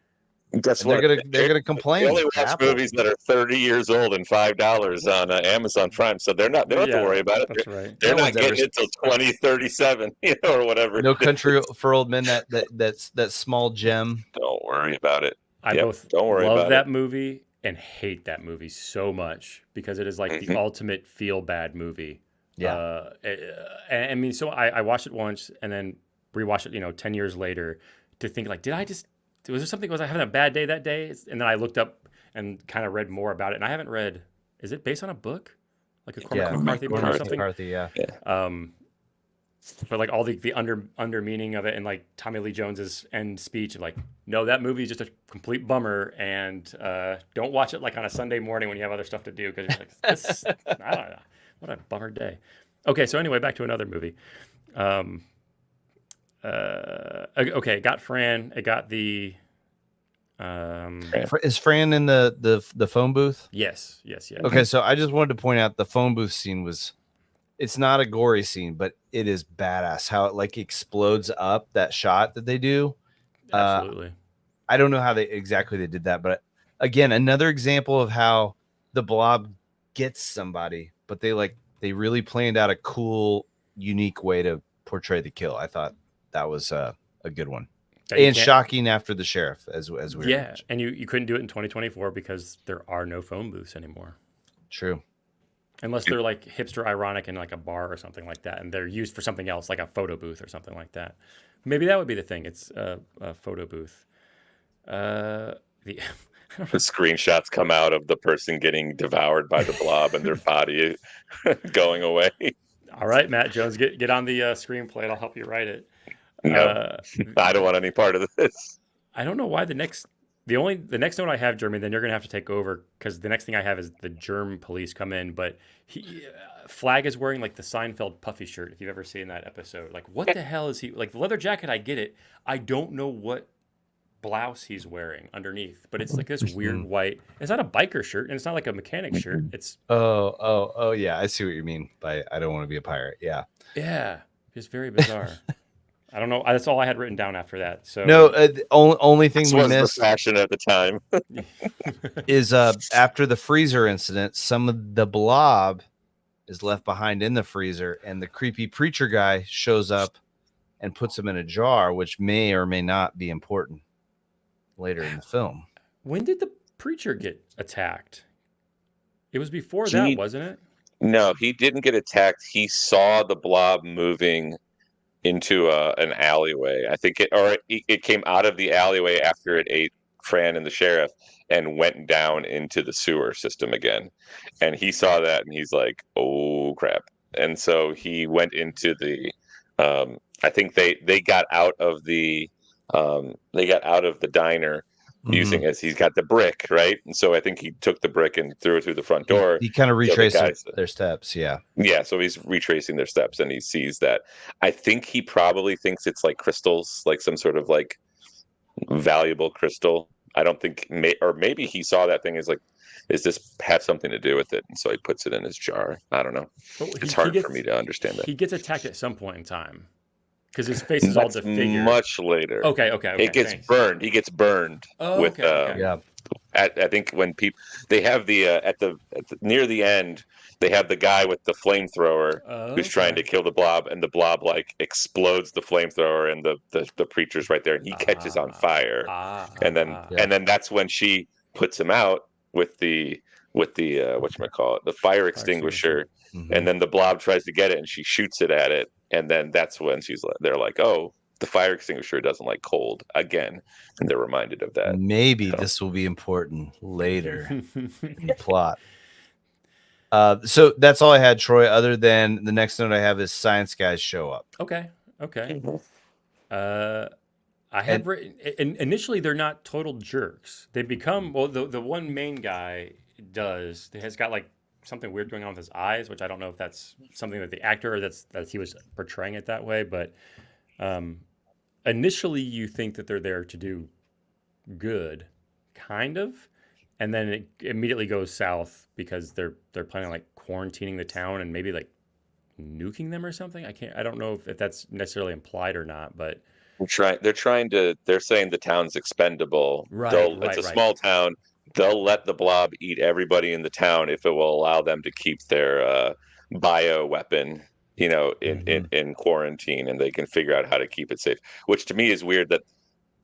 Guess what? They're gonna complain. They only watch movies that are 30 years old and $5 on Amazon Prime, so they don't have to worry about it. That's right. They're not getting it till 2037, or whatever. No Country for Old Men. That's that small gem. Don't worry about it. I both love that movie and hate that movie so much because it is like the ultimate feel bad movie. Yeah. I mean, so I watched it once and then rewatched it, 10 years later to think like, was there something, was I having a bad day that day? And then I looked up and kind of read more about it. And I haven't read, is it based on a book? Like a Cormac McCarthy book or something? McCarthy, yeah. but like all the under meaning of it, and like Tommy Lee Jones's end speech of like, no, that movie is just a complete bummer, and don't watch it like on a Sunday morning when you have other stuff to do, because you're like, this, I don't know, what a bummer day. Okay, so anyway, back to another movie. Okay, it got Fran. It got the. Is Fran in the phone booth? Yes. Okay, so I just wanted to point out the phone booth scene was. It's not a gory scene, but it is badass how it like explodes up, that shot that they do. Absolutely. I don't know how they did that, but again, another example of how the Blob gets somebody, but they really planned out a cool, unique way to portray the kill. I thought that was a good one. And shocking after the sheriff, as we were mentioning. And you couldn't do it in 2024 because there are no phone booths anymore. True. Unless they're like hipster ironic in like a bar or something like that, and they're used for something else, like a photo booth or something like that. Maybe that would be the thing. It's a photo booth. The screenshots come out of the person getting devoured by the blob and their body going away. All right, Matt Jones, get on the screenplay. I'll help you write it. No, I don't want any part of this. I don't know why the next note I have, Jeremy, then you're gonna have to take over, because the next thing I have is the germ police come in, but Flag is wearing like the Seinfeld puffy shirt, if you've ever seen that episode. Like, what the hell is he like? The leather jacket, I get it. I don't know what blouse he's wearing underneath, but it's like this weird white. It's not a biker shirt, and it's not like a mechanic shirt. It's oh yeah, I see what you mean by I don't want to be a pirate. Yeah, it's very bizarre. I don't know. That's all I had written down after that. So no, only thing we missed the fashion at the time is after the freezer incident, some of the blob is left behind in the freezer, and the creepy preacher guy shows up and puts him in a jar, which may or may not be important later in the film. When did the preacher get attacked? It was before that, wasn't it? No, he didn't get attacked. He saw the blob moving into an alleyway. I think it came out of the alleyway after it ate Fran and the sheriff and went down into the sewer system again. And he saw that and he's like, oh crap. And so he went into the I think they got out of the diner using as he's got the brick, right? And so I think he took the brick and threw it through the front door. He kind of retraced their steps, yeah. Yeah, so he's retracing their steps and he sees that. I think he probably thinks it's like crystals, like some sort of like valuable crystal. I don't think, or maybe he saw that thing as like, does this have something to do with it? And so he puts it in his jar. I don't know. It's hard for me to understand that. He gets attacked at some point in time because his face is all disfigured. Much later. Okay. It gets burned. He gets burned with yeah. I think when people they have the at the near the end they have the guy with the flamethrower who's trying to kill the blob, and the blob like explodes the flamethrower, and the preacher's right there and he catches on fire, and then that's when she puts him out with the whatchamacallit, the fire extinguisher. And then the blob tries to get it and she shoots it at it, and then that's when they're like, oh, the fire extinguisher doesn't like cold again, and they're reminded of that. Maybe this will be important later in the plot. So that's all I had, Troy, other than the next note I have is science guys show up. Okay. I had written, initially they're not total jerks. They become, well, the one main guy has got like something weird going on with his eyes, which I don't know if that's something that the actor or that he was portraying it that way, but initially you think that they're there to do good, kind of, and then it immediately goes south because they're planning on like quarantining the town and maybe like nuking them or something. I don't know if that's necessarily implied or not, but they're saying the town's expendable. It's a small town. They'll let the blob eat everybody in the town if it will allow them to keep their bio weapon, in quarantine, and they can figure out how to keep it safe. Which to me is weird that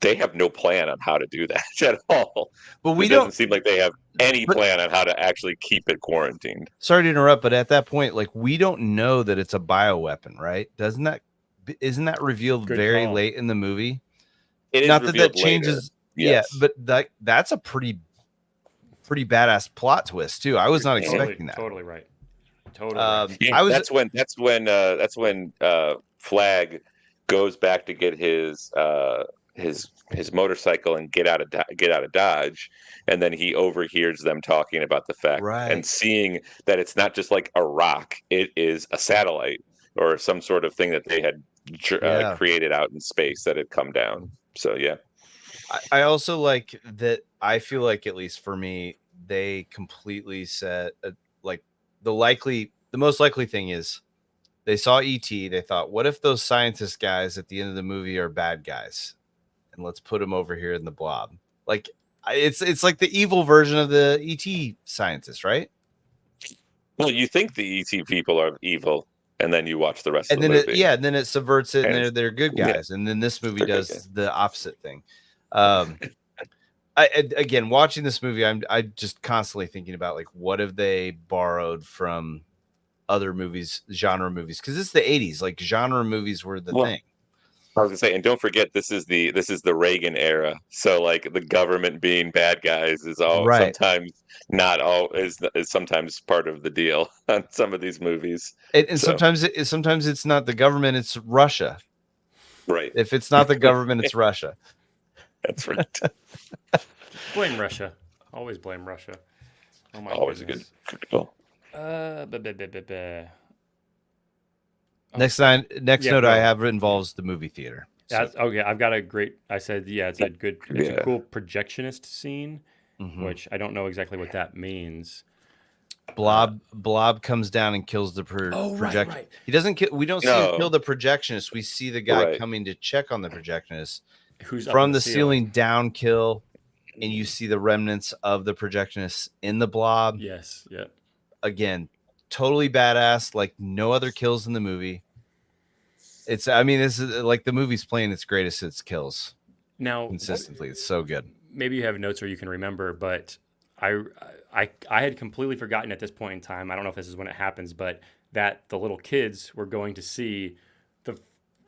they have no plan on how to do that at all. But it doesn't seem like they have any plan on how to actually keep it quarantined. Sorry to interrupt, but at that point, like, we don't know that it's a bioweapon, right? Isn't that revealed very late in the movie? It is not that changes. Later. Yes. Yeah, but that's a pretty badass plot twist too. I was not expecting that. Totally right. That's when Flag goes back to get his motorcycle and get out of Dodge, and then he overhears them talking about the fact and Right. seeing that it's not just like a rock, it is a satellite or some sort of thing that they had Yeah. created out in space that had come down. So yeah. I also like that. I feel like, at least for me, they completely said like the most likely thing is they saw ET. They thought, what if those scientist guys at the end of the movie are bad guys, and let's put them over here in the Blob. Like it's like the evil version of the ET scientists, right? Well, you think the ET people are evil, and then you watch the rest of And the then movie. and then it subverts it, and And they're good yeah, guys. And then this movie they're good guys. does the opposite thing. Again, watching this movie, I just constantly thinking about, like, what have they borrowed from other movies, genre movies? Because it's the 80s, like genre movies were the Well, thing. I was gonna say, and don't forget, this is the Reagan era. So like the government being bad guys is all Right. sometimes not all is sometimes part of the deal on some of these movies. And So sometimes it's not the government, it's Russia. right, If it's not the government, it's Russia. that's right. Blame Russia. Always blame Russia. Oh my Always a good goodness. call. Oh, Next yeah, note I go. have involves the movie theater. So, That's okay. I've got a great. I said, yeah, it's a good. It's a Yeah. cool projectionist scene, mhm. which I don't know exactly what that means. Blob comes down and kills the projectionist. Right. He doesn't kill. We don't see him kill No, the projectionist. We see the guy right. coming to check on the projectionist Who's up in from the the ceiling down kill, and you see the remnants of the projectionist in the Blob. Yes. Yeah. Again, totally badass. Like no other kills in the movie. I mean, this is like the movie's playing its greatest hits kills Now, consistently. It's so good. maybe you have notes or you can remember, but I, I had completely forgotten at this point in time. I don't know if this is when it happens, but that the little kids were going to see the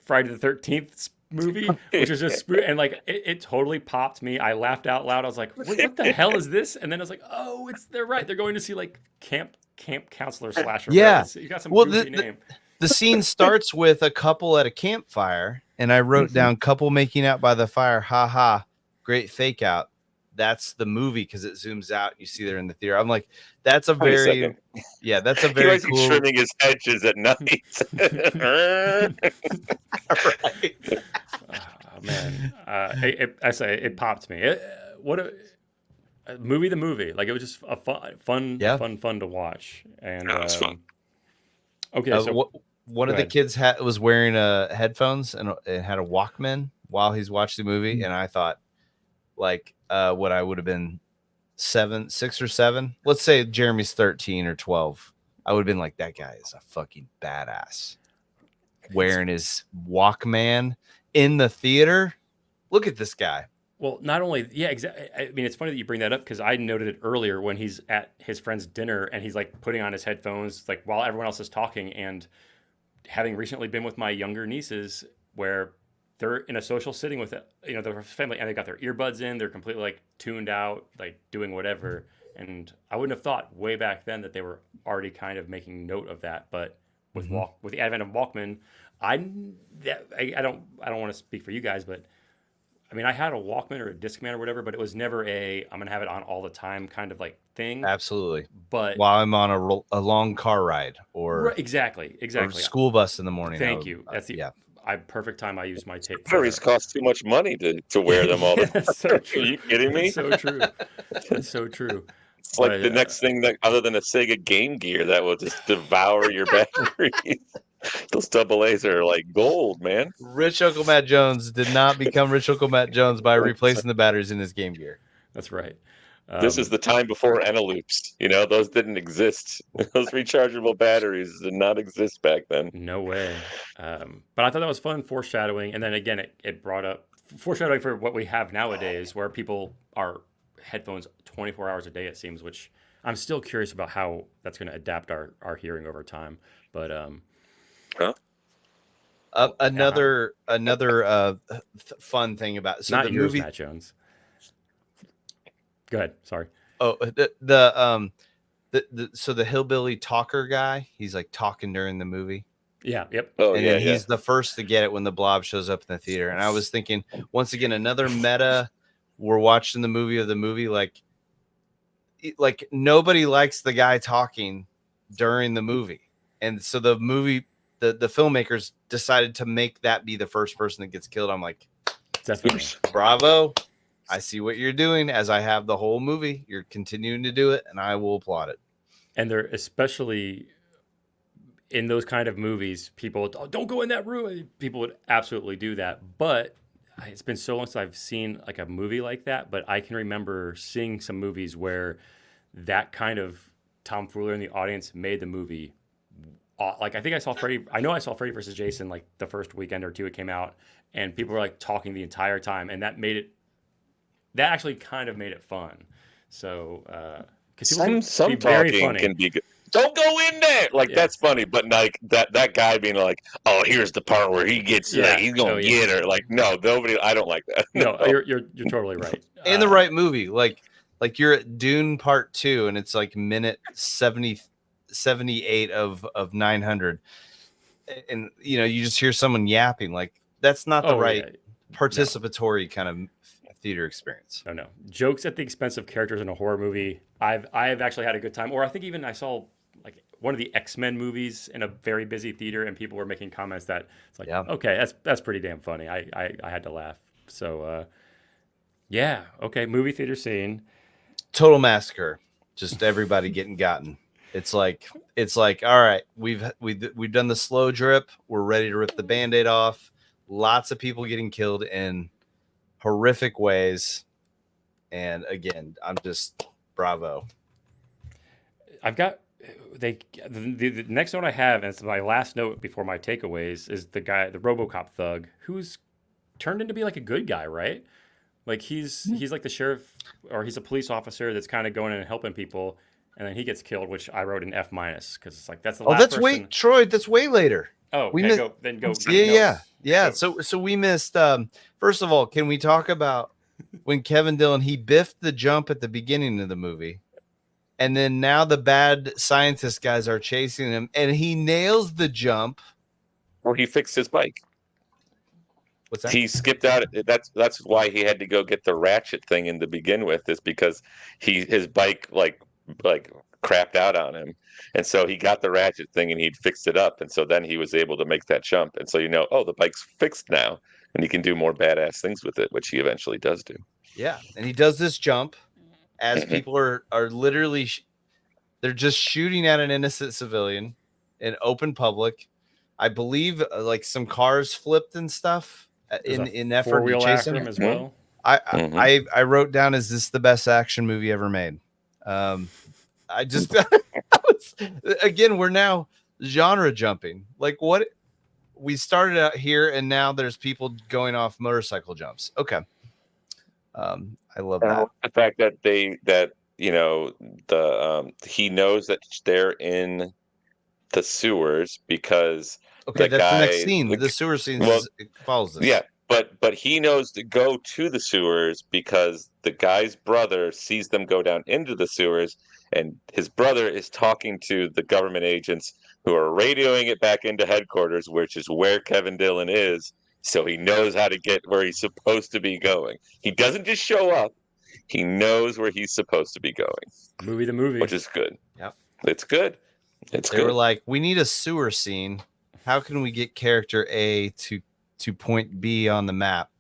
Friday the 13th movie, which is just and like it totally popped me. I laughed out loud. I was like, what the hell is this? And then I was like, oh, they're right. They're going to see like camp counselor slasher. Yeah. You got some Well, goofy name. the scene starts with a couple at a campfire, and I wrote down couple making out by the fire. Ha ha. Great fake out. That's the movie because it zooms out. You see they're in the theater. I'm like, that's a Wait a very, second. yeah, that's a Why very is he cool. trimming his hedges at night? Right. Oh, man, I say it popped me. What a movie! The movie, like it was just a fun Yeah. to watch. And That was fun. okay, so One go of the ahead. kids was wearing headphones and it had a Walkman while he's watching the movie, and I thought, like, what I would have been 6 or 7. Let's say Jeremy's 13 or 12. I would have been like, that guy is a fucking badass. Wearing his Walkman in the theater. Look at this guy. Well, not only, yeah, exactly. I mean, it's funny that you bring that up because I noted it earlier when he's at his friend's dinner and he's like putting on his headphones, like while everyone else is talking. And having recently been with my younger nieces, where they're in a social sitting with their family, and they got their earbuds in, they're completely like tuned out, like doing whatever. And I wouldn't have thought way back then that they were already kind of making note of that. But with with the advent of Walkman, I don't want to speak for you guys, but I mean, I had a Walkman or a Discman or whatever, but it was never I'm gonna have it on all the time kind of like thing. Absolutely. But While I'm on a long car ride or exactly. or school bus in the morning. Thank you. That's the yeah. perfect time I use my tape. Batteries cost too much money to wear them all the time. That's so true. Are you kidding me? That's so true. That's so true. It's like the next thing that, other than a Sega Game Gear, that will just devour your batteries. Those double A's are like gold, man. Rich Uncle Matt Jones did not become Rich Uncle Matt Jones by replacing the batteries in his Game Gear. That's right. This is the time before Eneloops. Those didn't exist. Those rechargeable batteries did not exist back then. No way. But I thought that was fun foreshadowing. And then again, it brought up foreshadowing for what we have nowadays, where people are headphones 24 hours a day, it seems, which I'm still curious about how that's going to adapt our hearing over time. But Another fun thing about not the yours, movie. Matt Jones. Go ahead. Sorry. Oh, so the hillbilly talker guy, he's like talking during the movie. Yeah. Yep. Oh And yeah, then yeah. he's the first to get it when the Blob shows up in the theater. And I was thinking, once again, another meta. We're watching the movie of the movie, like nobody likes the guy talking during the movie, and so the filmmakers decided to make that be the first person that gets killed. I'm like, Definitely. bravo. I see what you're doing. As I have the whole movie, you're continuing to do it, and I will applaud it. And they're especially in those kind of movies, people don't go in that room. People would absolutely do that. But it's been so long since I've seen like a movie like that. But I can remember seeing some movies where that kind of tomfoolery in the audience made the movie. Like I think I saw Freddy. I know I saw Freddy versus Jason like the first weekend or two it came out, and people were like talking the entire time, and that made it. That actually kind of made it fun. So because people can Some be very talking funny. can be good. Don't go in there. Like Yeah. that's funny, but like that guy being like, "Oh, here's the part where he gets like he's gonna get her." Like, no, nobody. I don't like that. No, you're totally right. In the right movie, like you're at Dune Part 2, and it's like minute 78 of 900, and you just hear someone yapping. Like that's not the right participatory kind of theater experience. No, jokes at the expense of characters in a horror movie. I've actually had a good time. Or I think even I saw like one of the X-Men movies in a very busy theater, and people were making comments that it's like, okay, that's pretty damn funny. I had to laugh. So yeah, okay, movie theater scene. Total massacre. Just everybody getting gotten. It's like all right, we've done the slow drip. We're ready to rip the Band-Aid off. Lots of people getting killed in horrific ways, and again, I'm just bravo. I've got the next note I have, and it's my last note before my takeaways, is the RoboCop thug who's turned into be like a good guy, right? Like he's like the sheriff, or he's a police officer that's kind of going in and helping people, and then he gets killed, which I wrote an F- because it's like that's the last. That's way Troy. That's way later. Oh, we missed, go. Yeah. So we missed. First of all, can we talk about when Kevin Dillon he biffed the jump at the beginning of the movie, and then now the bad scientist guys are chasing him, and he nails the jump. Or he fixed his bike. What's that? He skipped out. That's why he had to go get the ratchet thing in to begin with, is because his bike like crapped out on him, and so he got the ratchet thing and he'd fixed it up, and so then he was able to make that jump, and so the bike's fixed now, and he can do more badass things with it, which he eventually does do. Yeah, and he does this jump as people are literally they're just shooting at an innocent civilian in open public. I believe like some cars flipped and stuff. In effort to chase him as well. I wrote down, is this the best action movie ever made? I just again, we're now genre jumping. Like what we started out here, and now there's people going off motorcycle jumps. Okay. I love that. The fact that he knows that they're in the sewers because that's the next scene. The sewer scene follows this. Yeah, but he knows to go to the sewers because the guy's brother sees them go down into the sewers, and his brother is talking to the government agents who are radioing it back into headquarters, which is where Kevin Dillon is. So he knows how to get where he's supposed to be going. He doesn't just show up. He knows where he's supposed to be going. The movie. Which is good. Yep. It's good. They were like, we need a sewer scene. How can we get character A to point B on the map?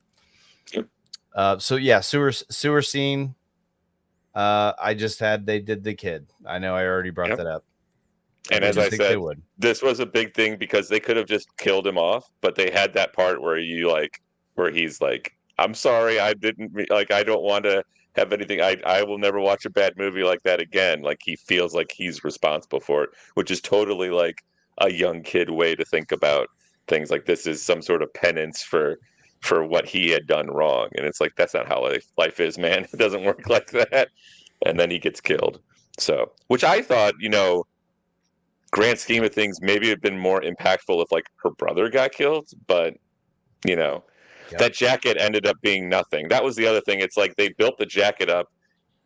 So yeah, sewer scene. I just had they did the kid. I know I already brought that up. And as I said, this was a big thing because they could have just killed him off, but they had that part where he's like, I'm sorry, I don't want to have anything. I will never watch a bad movie like that again. Like he feels like he's responsible for it, which is totally like a young kid way to think about things. Like this is some sort of penance for what he had done wrong. And it's like, that's not how life is, man. It doesn't work like that. And then he gets killed. So, which I thought, grand scheme of things, maybe it'd been more impactful if like her brother got killed, but that jacket ended up being nothing. That was the other thing. It's like they built the jacket up,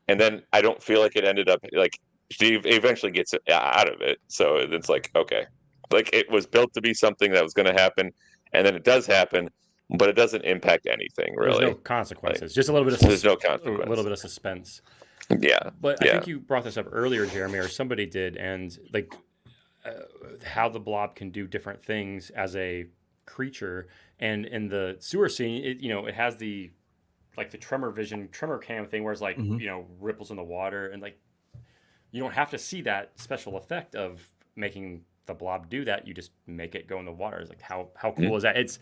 and then I don't feel like it ended up like she eventually gets out of it. So it's like, okay, Like it was built to be something that was going to happen, and then it does happen, but it doesn't impact anything There's no really. consequences, just a little bit of There's no a little consequence. bit of suspense. Yeah, But I yeah. think you brought this up earlier, Jeremy, or somebody did, and like how the blob can do different things as a creature. And in the sewer scene, it has the like the tremor cam thing, where it's like Mhm. ripples in the water, and like you don't have to see that special effect of making the blob do that. You just make it go in the water. It's like how cool is that? It's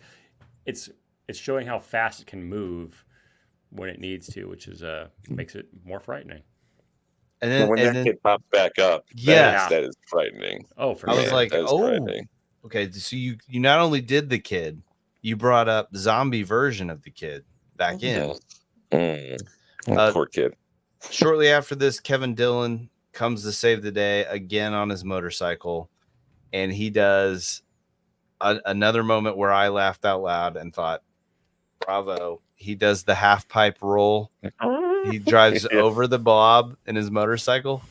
it's showing how fast it can move when it needs to, which is makes it more frightening. And But then when and that then kid pops back up, yes, that is frightening. Oh, for I was sure. Man, like, that is oh, frightening. okay. So you not only did the kid, you brought up the zombie version of the kid back in. Poor kid. Shortly after this, Kevin Dillon comes to save the day again on his motorcycle, and he does another moment where I laughed out loud and thought, bravo. He does the half pipe roll. He drives Yeah. over the blob in his motorcycle.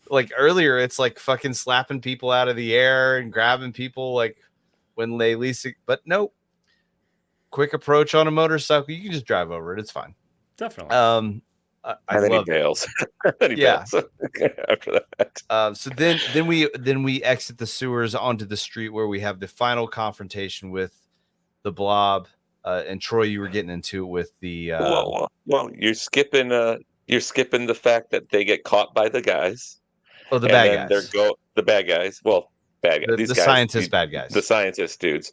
Like earlier, it's like fucking slapping people out of the air and grabbing people like when they least, but nope. Quick approach on a motorcycle. You can just drive over it. It's fine. Definitely. I And then he love it. bails. Then he Yeah. bails after that. So then we exit the sewers onto the street where we have the final confrontation with the blob. And Troy, you were getting into it with the Well, you're skipping the fact that they get caught by the guys, the and bad then guys, the bad guys. Well, these the guys, scientist bad the guys. scientist dudes,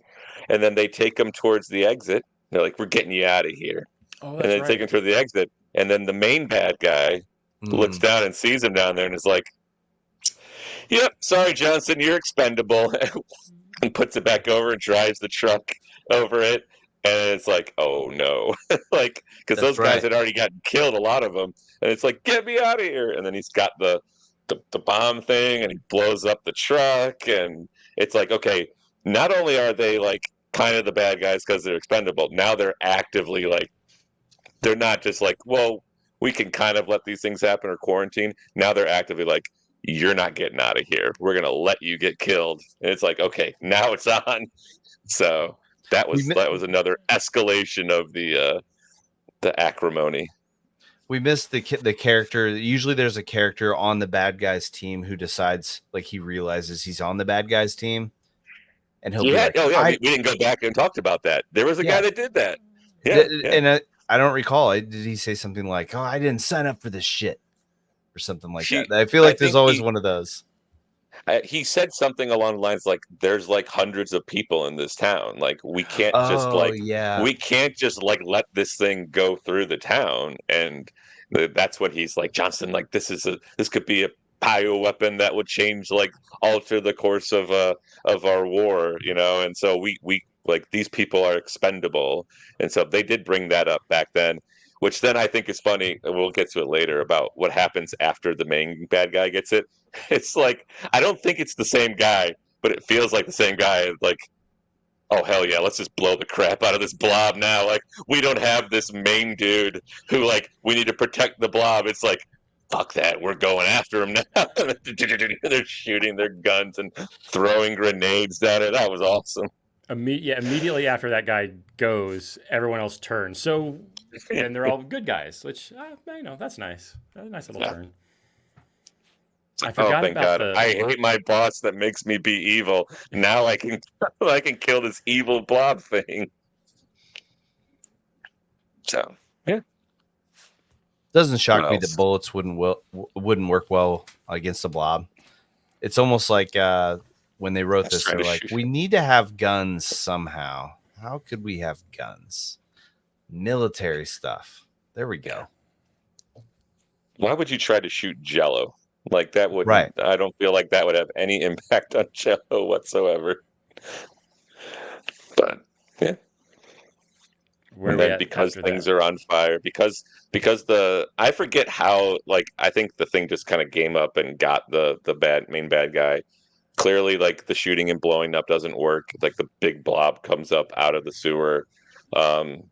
and then they take them towards the exit. They're like, "We're getting you out of here," Oh, and that's then take right. him toward the exit. And then the main bad guy looks Mm, down and sees him down there, and is like, "Yep, sorry, Johnson, you're expendable," and puts it back over and drives the truck over it. And it's like, oh no, like because that's those guys right. had already gotten killed, a lot of them, and it's like, get me out of here. And then he's got the bomb thing, and he blows up the truck, and it's like, okay, not only are they like kind of the bad guys because they're expendable, now they're actively like they're not just like, well, we can kind of let these things happen or quarantine. Now they're actively like, you're not getting out of here. We're gonna let you get killed. And it's like, okay, now it's on. So We mi- that was another escalation of the acrimony. we missed the character. Usually, there's a character on the bad guys team who decides, like, he realizes he's on the bad guys team, and he'll be Yeah, like, oh yeah, "I we didn't go back and talked about that. There was a guy yeah." that did that. Yeah, yeah. And I don't recall. Did he say something like, "Oh, I didn't sign up for this shit" or something like that? I feel I like there's think always one of those. he said something along the lines like, "There's like hundreds of people in this town. Like Oh yeah, we can't just like let this thing go through the town." And that's when he's like, Johnson, like this could be a bioweapon that would change like alter the course of our war, you know. And so we like these people are expendable, and so they did bring that up back then. Which then I think is funny. And we'll get to it later about what happens after the main bad guy gets it. It's like I don't think it's the same guy, but it feels like the same guy. Like, oh hell yeah, let's just blow the crap out of this blob now. Like, we don't have this main dude who like we need to protect the blob. It's like, fuck that, we're going after him now. They're shooting their guns and throwing grenades at it. That was awesome. Immediately after that guy goes, everyone else turns. So then they're all good guys, which that's nice. That's a nice little Yeah. turn. I Oh, forgot thank about God! the. I hate my boss that makes me be evil. Now I can I can kill this evil blob thing. So yeah. doesn't What shock me that else? bullets wouldn't work well against a blob. It's almost like when they wrote Let's this, try they're to like, shoot. we need to have guns somehow. How could we have guns? Military stuff. There we go. Why would you try to shoot Jello? Like that wouldn't. Right. I don't feel like that would have any impact on Jello whatsoever. But yeah, Where are and we then at because after things that? are on fire, because the I forget how like I think the thing just kind of game up and got the main bad guy. Clearly, like the shooting and blowing up doesn't work. Like the big blob comes up out of the sewer. Um,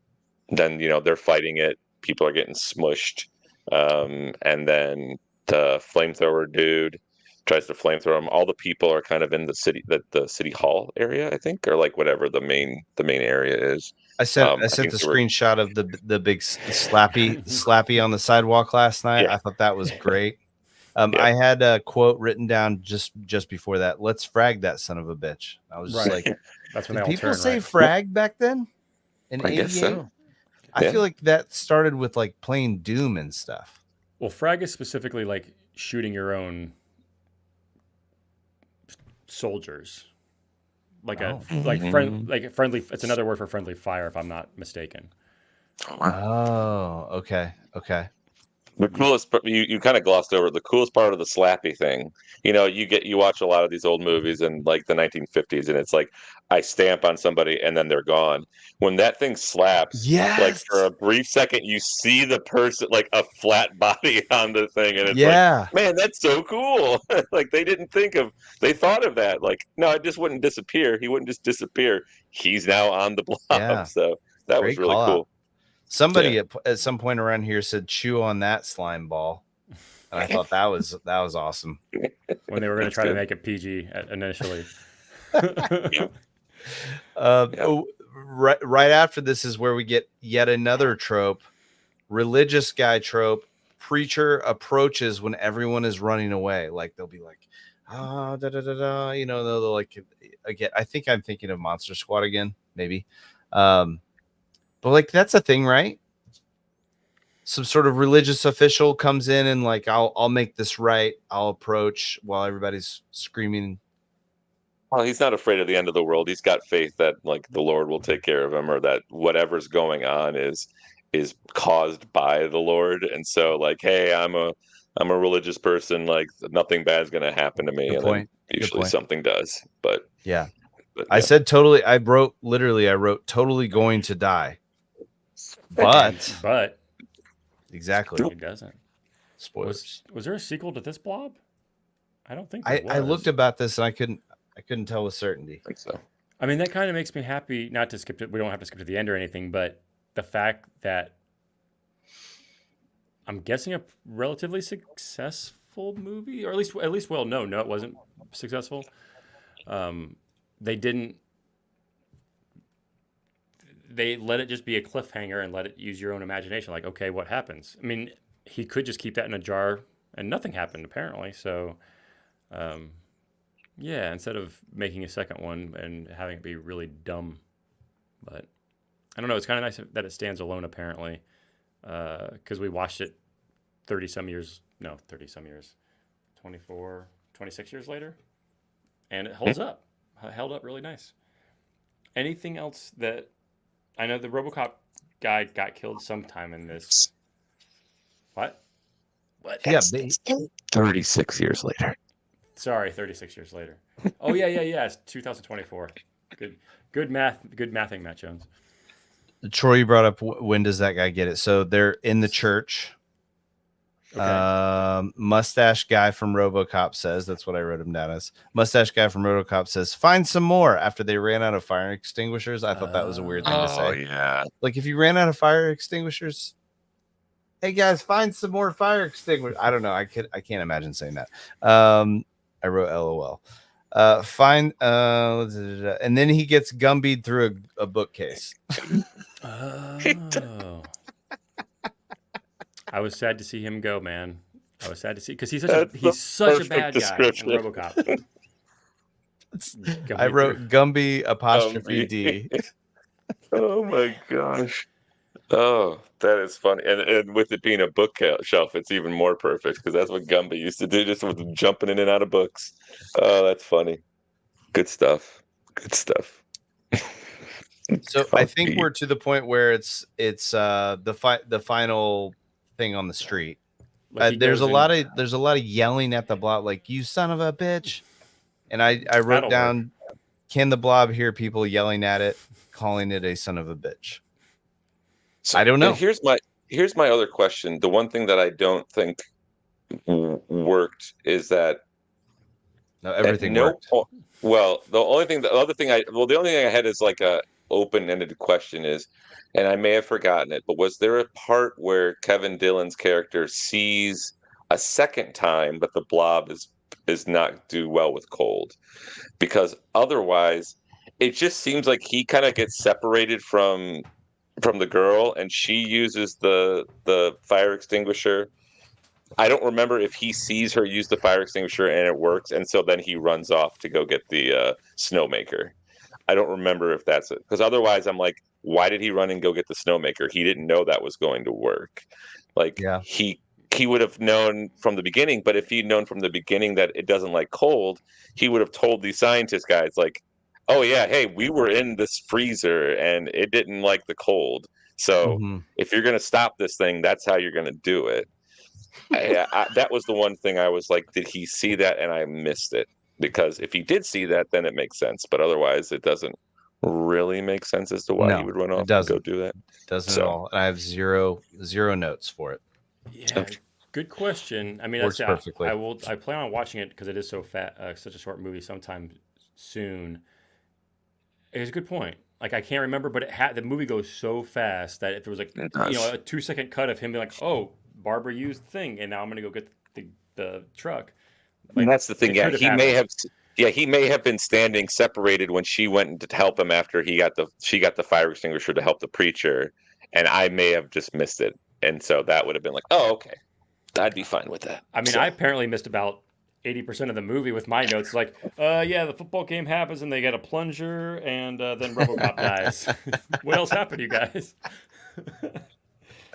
then they're fighting it. People are getting smushed, and then the flamethrower dude tries to flamethrower him. All the people are kind of in the city hall area, I think, or like whatever the main area is. I sent I think the they were, screenshot of the big slappy on the sidewalk last night. Yeah. I thought that was great. Yeah. I had a quote written down just before that. Let's frag that son of a bitch. I was just Right. like, That's when did they all people turn, say right? frag back then in I guess '88? so. I Yeah. feel like that started with like playing Doom and stuff. Well, frag is specifically like shooting your own soldiers, like Oh. like a friendly. It's another word for friendly fire, if I'm not mistaken. Oh, okay. The coolest you kind of glossed over the coolest part of the slappy thing. You watch a lot of these old movies in like the 1950s, and it's like I stamp on somebody and then they're gone. When that thing slaps, like Yes. for a brief second, you see the person like a flat body on the thing, and it's Yeah. like, man, that's so cool. Like they thought of that. Like, no, it just wouldn't disappear. He wouldn't just disappear. He's now on the blob. Yeah. So that was Great really call out. cool. Somebody at some point around here said chew on that slime ball. And I thought that was awesome. When they were going to That's try to good. make it PG initially. Right after this is where we get yet another trope, religious guy trope. Preacher approaches when everyone is running away. Like they'll be like, da da da da. They'll like again. I think I'm thinking of Monster Squad again, maybe. But like that's a thing, right? Some sort of religious official comes in and like I'll make this right. I'll approach while everybody's screaming. Well, he's not afraid of the end of the world. He's got faith that like the Lord will take care of him, or that whatever's going on is caused by the Lord. And so like, hey, I'm a religious person, like nothing bad's gonna happen to me. Good And point. then usually something does. But yeah. But I said totally. I wrote totally going to die. But exactly. It doesn't. Spoilers. Was there a sequel to this Blob? I don't think there was. I looked about this and I couldn't tell with certainty. I think so. I mean, that kind of makes me happy. Not to skip it. We don't have to skip to the end or anything, but the fact that I'm guessing a relatively successful movie, or at least, well, no, it wasn't successful. They didn't. They let it just be a cliffhanger and let it use your own imagination. Like, okay, what happens? I mean, he could just keep that in a jar and nothing happened apparently. So, yeah, instead of making a second one and having it be really dumb, but I don't know. It's kind of nice that it stands alone apparently, because we watched it 30 some years, 24, 26 years later, and it holds up. It held up really nice. Anything else that I know the RoboCop guy got killed sometime in this? What? Yeah, 36 years later. Sorry, 36 years later. Oh yeah. It's 2024. Good mathing, Matt Jones. Troy, you brought up when does that guy get it? So they're in the church. Okay. Mustache guy from RoboCop says, that's what I wrote him down as. Mustache guy from RoboCop says, find some more after they ran out of fire extinguishers. I thought that was a weird thing to say. Oh yeah. Like if you ran out of fire extinguishers, hey guys, find some more fire extinguishers. I don't know. I can't imagine saying that. I wrote LOL. And then he gets Gumbied through a bookcase. Oh. I was sad to see him go, man. I was sad to see because he's such a bad guy in RoboCop. I wrote Gumby apostrophe D. Oh my gosh. Oh, that is funny. And with it being a bookshelf, it's even more perfect because that's what Gumby used to do, just with jumping in and out of books. Oh, that's funny. Good stuff. So I think we're to the point where it's the final thing on the street. Like There's a lot of yelling at the blob, like you son of a bitch. And I wrote down, can the blob hear people yelling at it, calling it a son of a bitch? So, I don't know. Here's my other question. The one thing that I don't think worked is that everything worked. Well, the only thing I had is like a open-ended question is, and I may have forgotten it, but was there a part where Kevin Dillon's character sees a second time that the blob is is not do well with cold, because otherwise it just seems like he kind of gets separated from the girl, and she uses the fire extinguisher. I don't remember if he sees her use the fire extinguisher and it works, and so then he runs off to go get the snowmaker. I don't remember if that's it, because otherwise I'm like, why did he run and go get the snowmaker? He didn't know that was going to work. Like Yeah. he would have known from the beginning, but if he'd known from the beginning that it doesn't like cold, he would have told these scientist guys like, "Oh yeah, hey, we were in this freezer and it didn't like the cold. So hmm if you're going to stop this thing, that's how you're going to do it." That was the one thing I was like, did he see that? And I missed it, because if he did see that, then it makes sense. But otherwise, it doesn't really make sense as to why he No, would run it off and go doesn't. do that. It doesn't at So all. And I have zero notes for it. Yeah, good question. I mean, Works perfectly. I plan on watching it because it is so such a short movie sometime soon. It's a good point. Like I can't remember, but the movie goes so fast that if there was like it does. a 2 second cut of him being like, "Oh, Barbara used the thing, and now I'm gonna go get the truck," And like that's the thing. it Yeah, could have happened. he may have been standing separated when she went to help him after she got the fire extinguisher to help the preacher, and I may have just missed it. And so that would have been like, oh, okay, I'd be fine with that. I mean, So I apparently missed about 80% of the movie with my notes. Like, yeah, the football game happens and they get a plunger and then RoboCop dies. What else happened, you guys?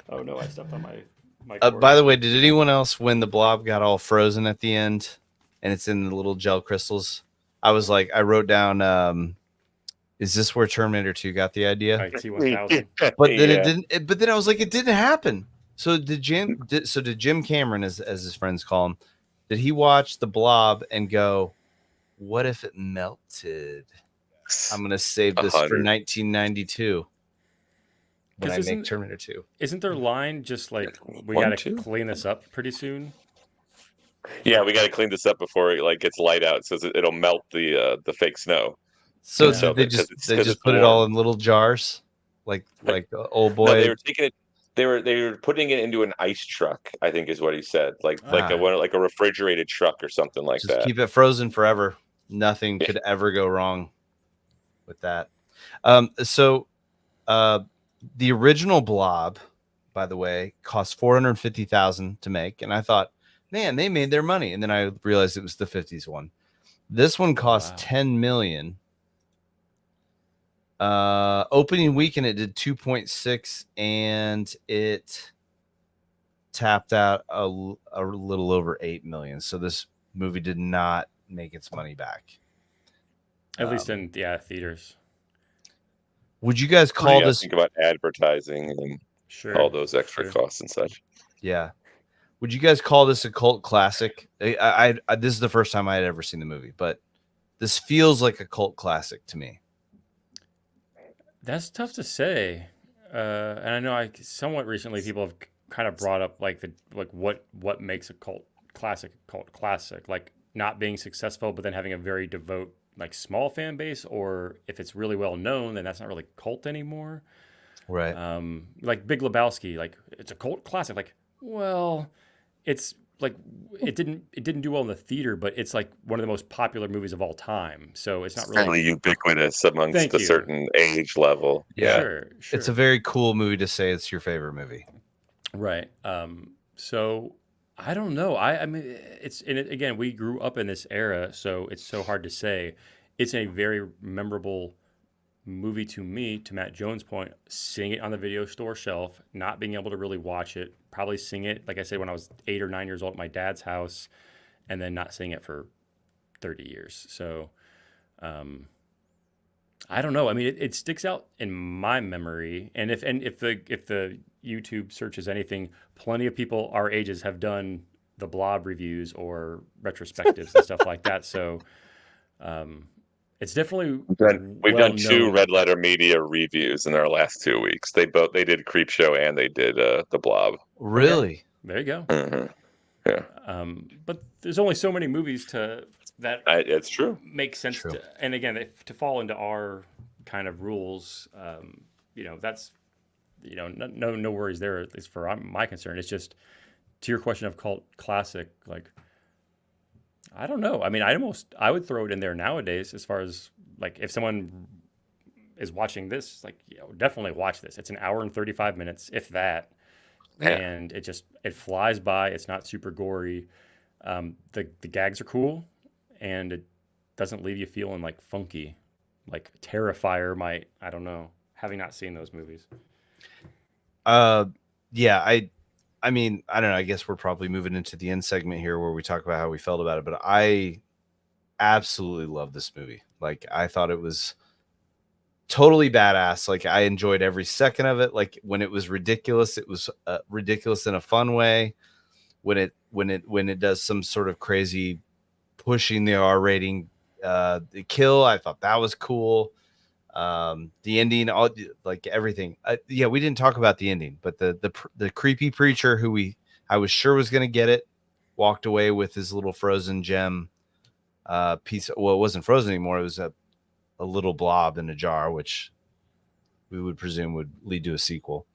Oh no, I stepped on my cord. By the way, did anyone else, when the blob got all frozen at the end and it's in the little gel crystals, I was like, I wrote down, is this where Terminator 2 got the idea? Like T1000. But then Yeah. it didn't. But then I was like, it didn't happen. So did Jim Cameron, as his friends call him, did he watch the blob and go, what if it melted? I'm gonna save this for 100. 1992 when I 'Cause make Terminator 2. Isn't their line just like, we One, gotta two. clean this up pretty soon? Yeah, we got to clean this up before it like gets light out, so it'll melt the fake snow. So And so did they because just it's put it warm. all in little jars, like old No, boy? they were taking it. They were putting it into an ice truck, I think is what he said, like like a refrigerated truck or something like Just that. keep it frozen forever. Nothing Yeah. could ever go wrong with that. So the original Blob, by the way, cost $450,000 to make, and I thought, man, they made their money. And then I realized it was the '50s one. This one cost Wow. $10 million. Opening weekend it did 2.6, and it tapped out a little over 8 million. So this movie did not make its money back. At least in theaters. Would you guys Well, call yeah, this? think about advertising and Sure. all those extra sure. costs and such. Yeah. Would you guys call this a cult classic? I this is the first time I had ever seen the movie, but this feels like a cult classic to me. That's tough to say. And I know somewhat recently people have kind of brought up like what makes a cult classic, like not being successful, but then having a very devout like small fan base, or if it's really well known, then that's not really cult anymore. Right. Like Big Lebowski, like it's a cult classic. Like, well, it's like it didn't do well in the theater, but it's like one of the most popular movies of all time. So it's not really. Fairly ubiquitous amongst Thank a you. certain age level. Yeah. Sure. It's a very cool movie to say it's your favorite movie. Right. So I don't know. I mean, again, we grew up in this era, so it's so hard to say. It's a very memorable movie to me, to Matt Jones' point, seeing it on the video store shelf, not being able to really watch it, probably seeing it, like I said, when I was 8 or 9 years old at my dad's house, and then not seeing it for 30 years. So I don't know. I mean, it sticks out in my memory, and if the YouTube search is anything, plenty of people our ages have done the Blob reviews or retrospectives and stuff like that. So it's definitely We've done 2 well-known. Red Letter Media reviews in our last 2 weeks. They did Creepshow and they did the Blob. Really? There you go. Mm-hmm. Yeah, But there's only so many movies that it's true. make sense. True. And again, to fall into our kind of rules, that's no worries there. At least for my concern, it's just to your question of cult classic. Like, I don't know. I mean, I would throw it in there nowadays as far as like if someone is watching this, like definitely watch this. It's an hour and 35 minutes, if that, Yeah. and it flies by. It's not super gory. The gags are cool, and it doesn't leave you feeling like funky, like Terrifier might. I don't know. Having not seen those movies. Uh, yeah, I mean, I don't know. I guess we're probably moving into the end segment here where we talk about how we felt about it, but I absolutely love this movie. Like, I thought it was totally badass. Like, I enjoyed every second of it. Like, when it was ridiculous, it was ridiculous in a fun way. When it does some sort of crazy pushing the R rating the kill, I thought that was cool. The ending, all like everything. Yeah, we didn't talk about the ending, but the creepy preacher who I was sure was going to get it walked away with his little frozen gem piece. Well, it wasn't frozen anymore. It was a little blob in a jar, which we would presume would lead to a sequel.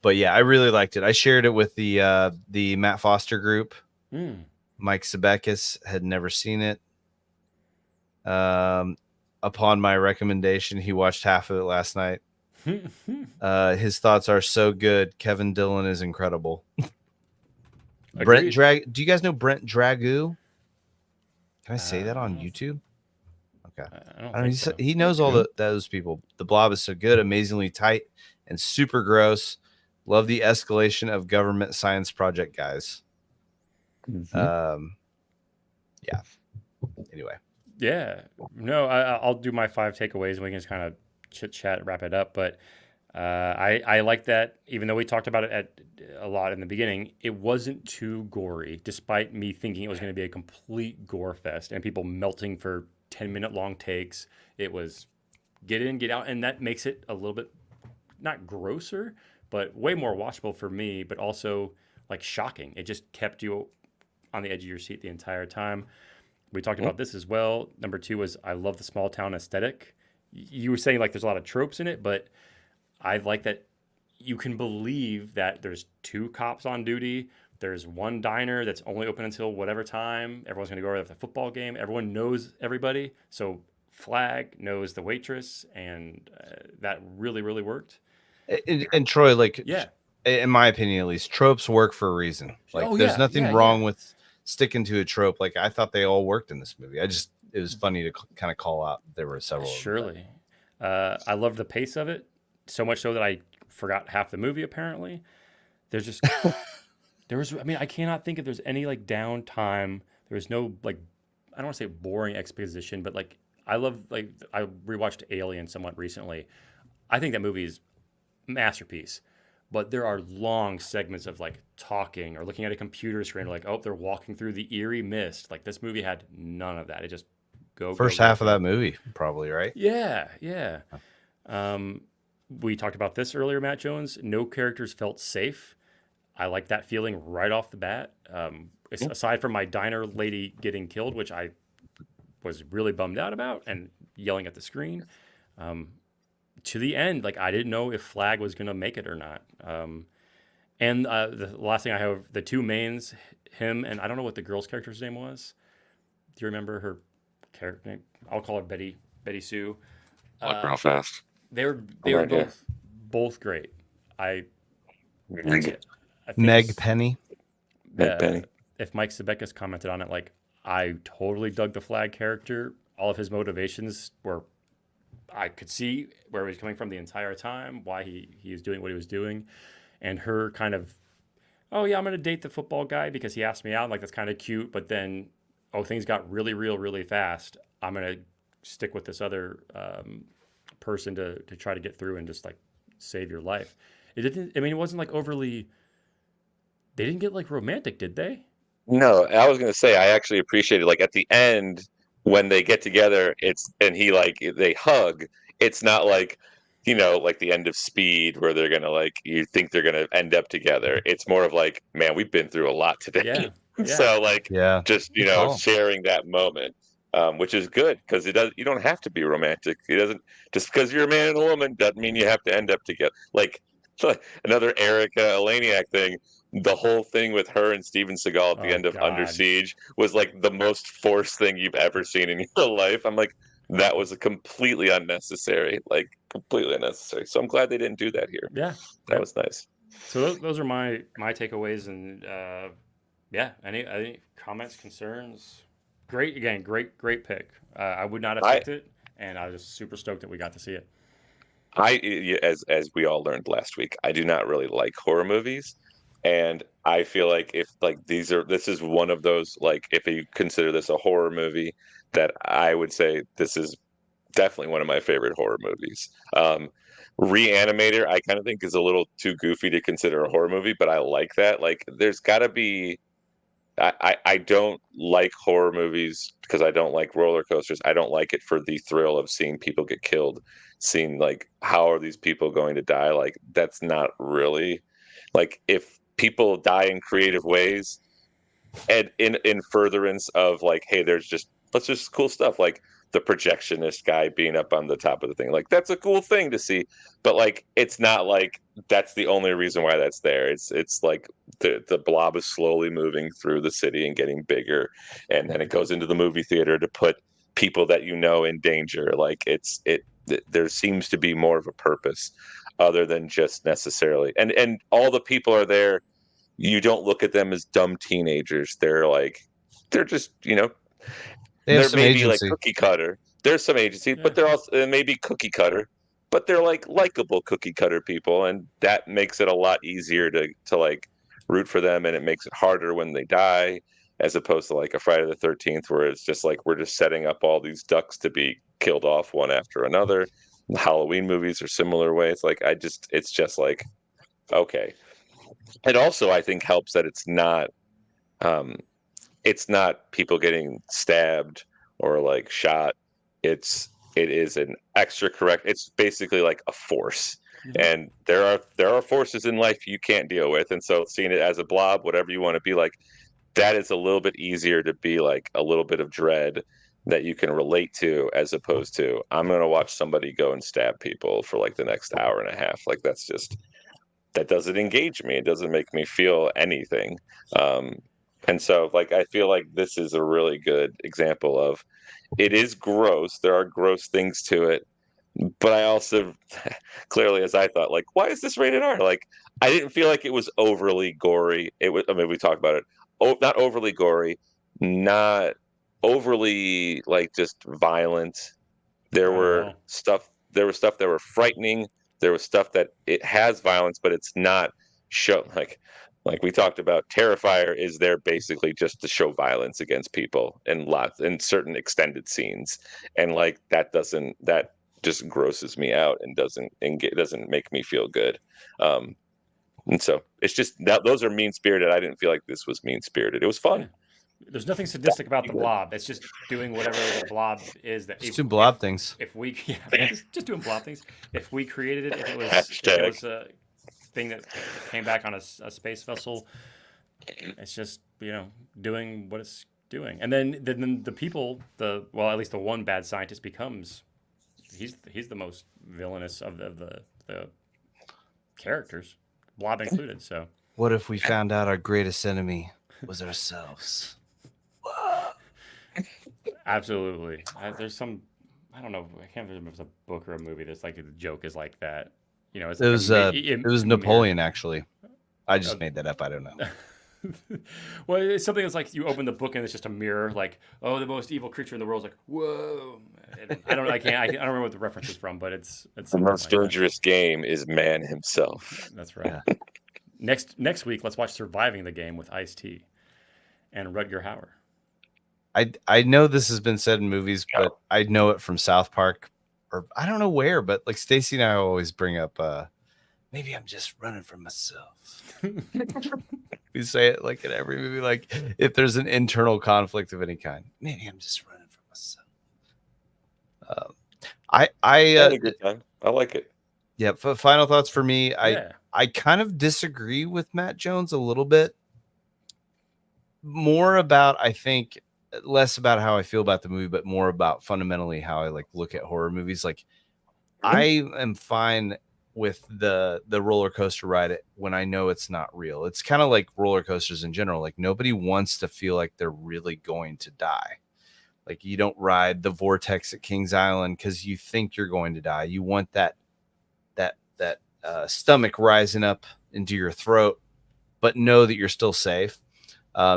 But yeah, I really liked it. I shared it with the Matt Foster group. Mm. Mike Zebeckis had never seen it. Upon my recommendation, he watched half of it last night. His thoughts are so good. Kevin Dillon is incredible. Agreed. Do you guys know Brent Dragoo? Can I say that on I YouTube? Okay. don't I don't think know. so. He knows all those people. The Blob is so good, amazingly tight, and super gross. Love the escalation of government science project guys. Yeah. Anyway. Yeah. No, I'll do my 5 takeaways and we can just kind of chit chat, wrap it up. But I like that, even though we talked about it a lot in the beginning, it wasn't too gory, despite me thinking it was going to be a complete gore fest and people melting for 10-minute long takes. It was get in, get out, and that makes it a little bit not grosser, but way more watchable for me, but also like shocking. It just kept you on the edge of your seat the entire time. We talked about this as well. Number 2 was I love the small town aesthetic. You were saying like there's a lot of tropes in it, but I like that you can believe that there's 2 cops on duty. There's one diner that's only open until whatever time. Everyone's going to go to the football game. Everyone knows everybody. So Flag knows the waitress, and that really, really worked. And Troy, like, Yeah. in my opinion, at least, tropes work for a reason. Like, Oh, there's yeah. nothing Yeah. wrong Yeah. with sticking to a trope. Like, I thought they all worked in this movie. It was funny to kind of call out. There were several of them. Surely. I love the pace of it, so much so that I forgot half the movie, apparently. There's just, I mean, I cannot think if there's any like downtime. There was no like, I don't want to say boring exposition, but like, I rewatched Alien somewhat recently. I think that movie is masterpiece. But there are long segments of like talking or looking at a computer screen, like, oh, they're walking through the eerie mist. Like this movie had none of that. It just go, First go, go, half of go. that movie, probably, right? Yeah, yeah. We talked about this earlier, Matt Jones. No characters felt safe. I like that feeling right off the bat. Aside from my diner lady getting killed, which I was really bummed out about and yelling at the screen. To the end, like I didn't know if Flag was going to make it or not. And the last thing I have, the 2 mains, him and I don't know what the girl's character's name was. Do you remember her character name? I'll call her Betty Sue. Look real fast. They were Right, both great. I Meg, I think Meg Penny. Meg Penny. if Mike Zebeckis commented on it, like I totally dug the Flag character. All of his motivations were, I could see where he was coming from the entire time, why he was doing what he was doing, and her kind of, oh yeah, I'm gonna date the football guy because he asked me out. Like that's kind of cute, but then things got really real really fast. I'm gonna stick with this other person to try to get through and just like save your life. It didn't. I mean, it wasn't like overly. They didn't get like romantic, did they? No, I was gonna say I actually appreciated like at the end when they get together, and he like they hug. It's not like like the end of Speed where they're gonna like you think they're gonna end up together. It's more of like, man, we've been through a lot today. Yeah, yeah, So like Yeah. just Good call. sharing that moment, which is good because it does. You don't have to be romantic. It doesn't just because you're a man and a woman doesn't mean you have to end up together. Like another Erica Eleniak thing. the whole thing with her and Steven Seagal at the Oh end of Under God. Siege was like the most forced thing you've ever seen in your life. I'm like, that was a completely unnecessary, like completely unnecessary. So I'm glad they didn't do that here. Yeah. That Yep. was nice. So those are my takeaways, and yeah. Any comments, concerns? Great again. Great pick. I would not have I picked it, and I was super stoked that we got to see it. as we all learned last week, I do not really like horror movies, and I feel like if like this is one of those, like if you consider this a horror movie, that I would say this is definitely one of my favorite horror movies. Reanimator, I kind of think is a little too goofy to consider a horror movie, but I like that. Like, there's got to be. I don't like horror movies because I don't like roller coasters. I don't like it for the thrill of seeing people get killed, seeing like how are these people going to die. Like, that's not really like if people die in creative ways and in furtherance of like, hey, there's just let's just cool stuff like the projectionist guy being up on the top of the thing. Like, that's a cool thing to see, but like it's not like that's the only reason why that's there. It's like the blob is slowly moving through the city and getting bigger, and then it goes into the movie theater to put people that you know in danger. Like there seems to be more of a purpose other than just necessarily and all the people are there. You don't look at them as dumb teenagers. They're like, they're just, They have they're some maybe like agency. cookie cutter. There's some agency, Yeah. but they're also maybe cookie cutter, but they're like likable cookie cutter people. And that makes it a lot easier to like root for them. And it makes it harder when they die, as opposed to like a Friday the 13th, where it's just like, we're just setting up all these ducks to be killed off one after another. Halloween movies are similar ways. Like, it's just like, okay. It also, I think, helps that um, it's not people getting stabbed or like shot. It is an extra correct. It's basically like a force, Mhm. and there are forces in life you can't deal with, and so seeing it as a blob, whatever you want to be like, that is a little bit easier to be like a little bit of dread that you can relate to, as opposed to I'm gonna watch somebody go and stab people for like the next hour and a half. Like, that doesn't engage me. It doesn't make me feel anything. Um, and so, like, I feel like this is a really good example of it is gross. There are gross things to it, but I also clearly, as I thought, like, why is this rated R? Like, I didn't feel like it was overly gory. It was. I mean, we talked about it. Oh, not overly gory, not overly like just violent. There Not at were all. stuff there was stuff that were frightening. There was stuff that it has violence, but it's not show like we talked about. Terrifier is there basically just to show violence against people in lots in certain extended scenes, and like that just grosses me out and doesn't make me feel good. Um, and so it's just that those are mean spirited. I didn't feel like this was mean spirited. It was Yeah. fun. There's nothing That sadistic would about be the good. blob. It's just doing whatever the blob is. That Just do blob things. if we yeah, just doing blob things. If we created it, if it Hashtag. was a thing that came back on a space vessel, it's just doing what it's doing. And then the people, well, at least the one bad scientist becomes he's the most villainous of the characters, blob included. So What if we found out our greatest enemy was ourselves? absolutely, there's some. I don't know. I can't remember if it's a book or a movie. That's like the joke is like that. It's It like was it was a mirror. Napoleon, actually. I just Uh, made that up. I don't know. well, it's something that's like you open the book and it's just a mirror. Like, oh, the most evil creature in the world is like, whoa. And I don't. I don't remember what the reference is from, but it's The something most like that. dangerous game is man himself. That's right. Yeah. Next week, let's watch Surviving the Game with Ice-T and Rutger Hauer. I know this has been said in movies, but I know it from South Park, or I don't know where, but like Stacy and I always bring up maybe I'm just running from myself. We say it like in every movie, like if there's an internal conflict of any kind, maybe I'm just running from myself. I Had a good time. I like it. yeah. Final thoughts for me. Yeah. I kind of disagree with Matt Jones a little bit. More about, I think, less about how I feel about the movie, but more about fundamentally how I like look at horror movies. Like, I am fine with the roller coaster ride when I know it's not real. It's kind of like roller coasters in general. Like nobody wants to feel like they're really going to die. Like you don't ride the vortex at Kings Island because you think you're going to die. You want that stomach rising up into your throat, but know that you're still safe.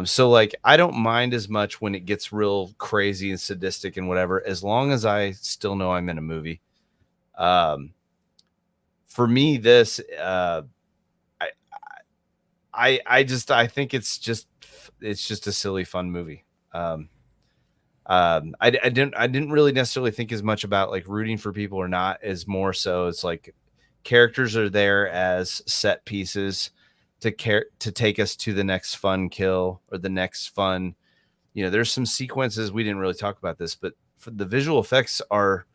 So like I don't mind as much when it gets real crazy and sadistic and whatever, as long as I still know I'm in a movie. For me, this I I think it's just a silly fun movie. I didn't really necessarily think as much about like rooting for people or not, as more so it's like characters are there as set pieces to take us to the next fun kill or the next fun. There's some sequences we didn't really talk about this, but for the visual effects are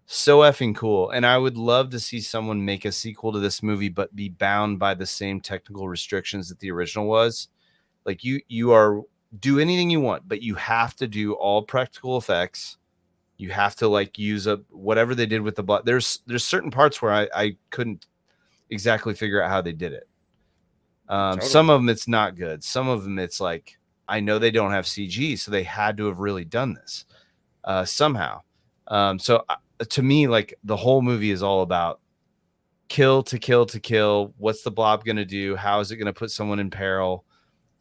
so effing cool, and I would love to see someone make a sequel to this movie, but be bound by the same technical restrictions that the original was. Like you are do anything you want, but you have to do all practical effects. You have to like use up whatever they did with the blood. There's certain parts where I couldn't exactly figure out how they did it. Some Totally. of them it's not good. Some of them it's like I know they don't have CG, so they had to have really done this somehow. To me, like the whole movie is all about kill to kill to kill. What's the blob going to do? How is it going to put someone in peril?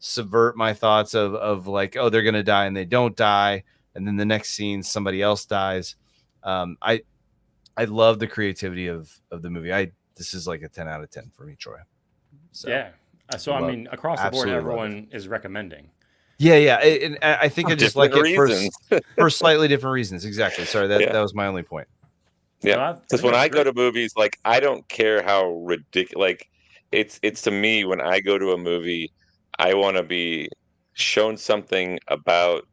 Subvert my thoughts of like, oh, they're going to die and they don't die. And then the next scene, somebody else dies. I love the creativity of the movie. This is like a 10 out of 10 for me, Troy. So Yeah. So I love, mean, across the board, absolutely love it. everyone is recommending. Yeah. And I think I just Different like it reasons. for slightly different reasons. Exactly. Sorry, that Yeah. was my only point. Yeah, No, I because think when that's I go great. to movies, like I don't care how ridiculous. Like it's to me when I go to a movie, I want to be shown something about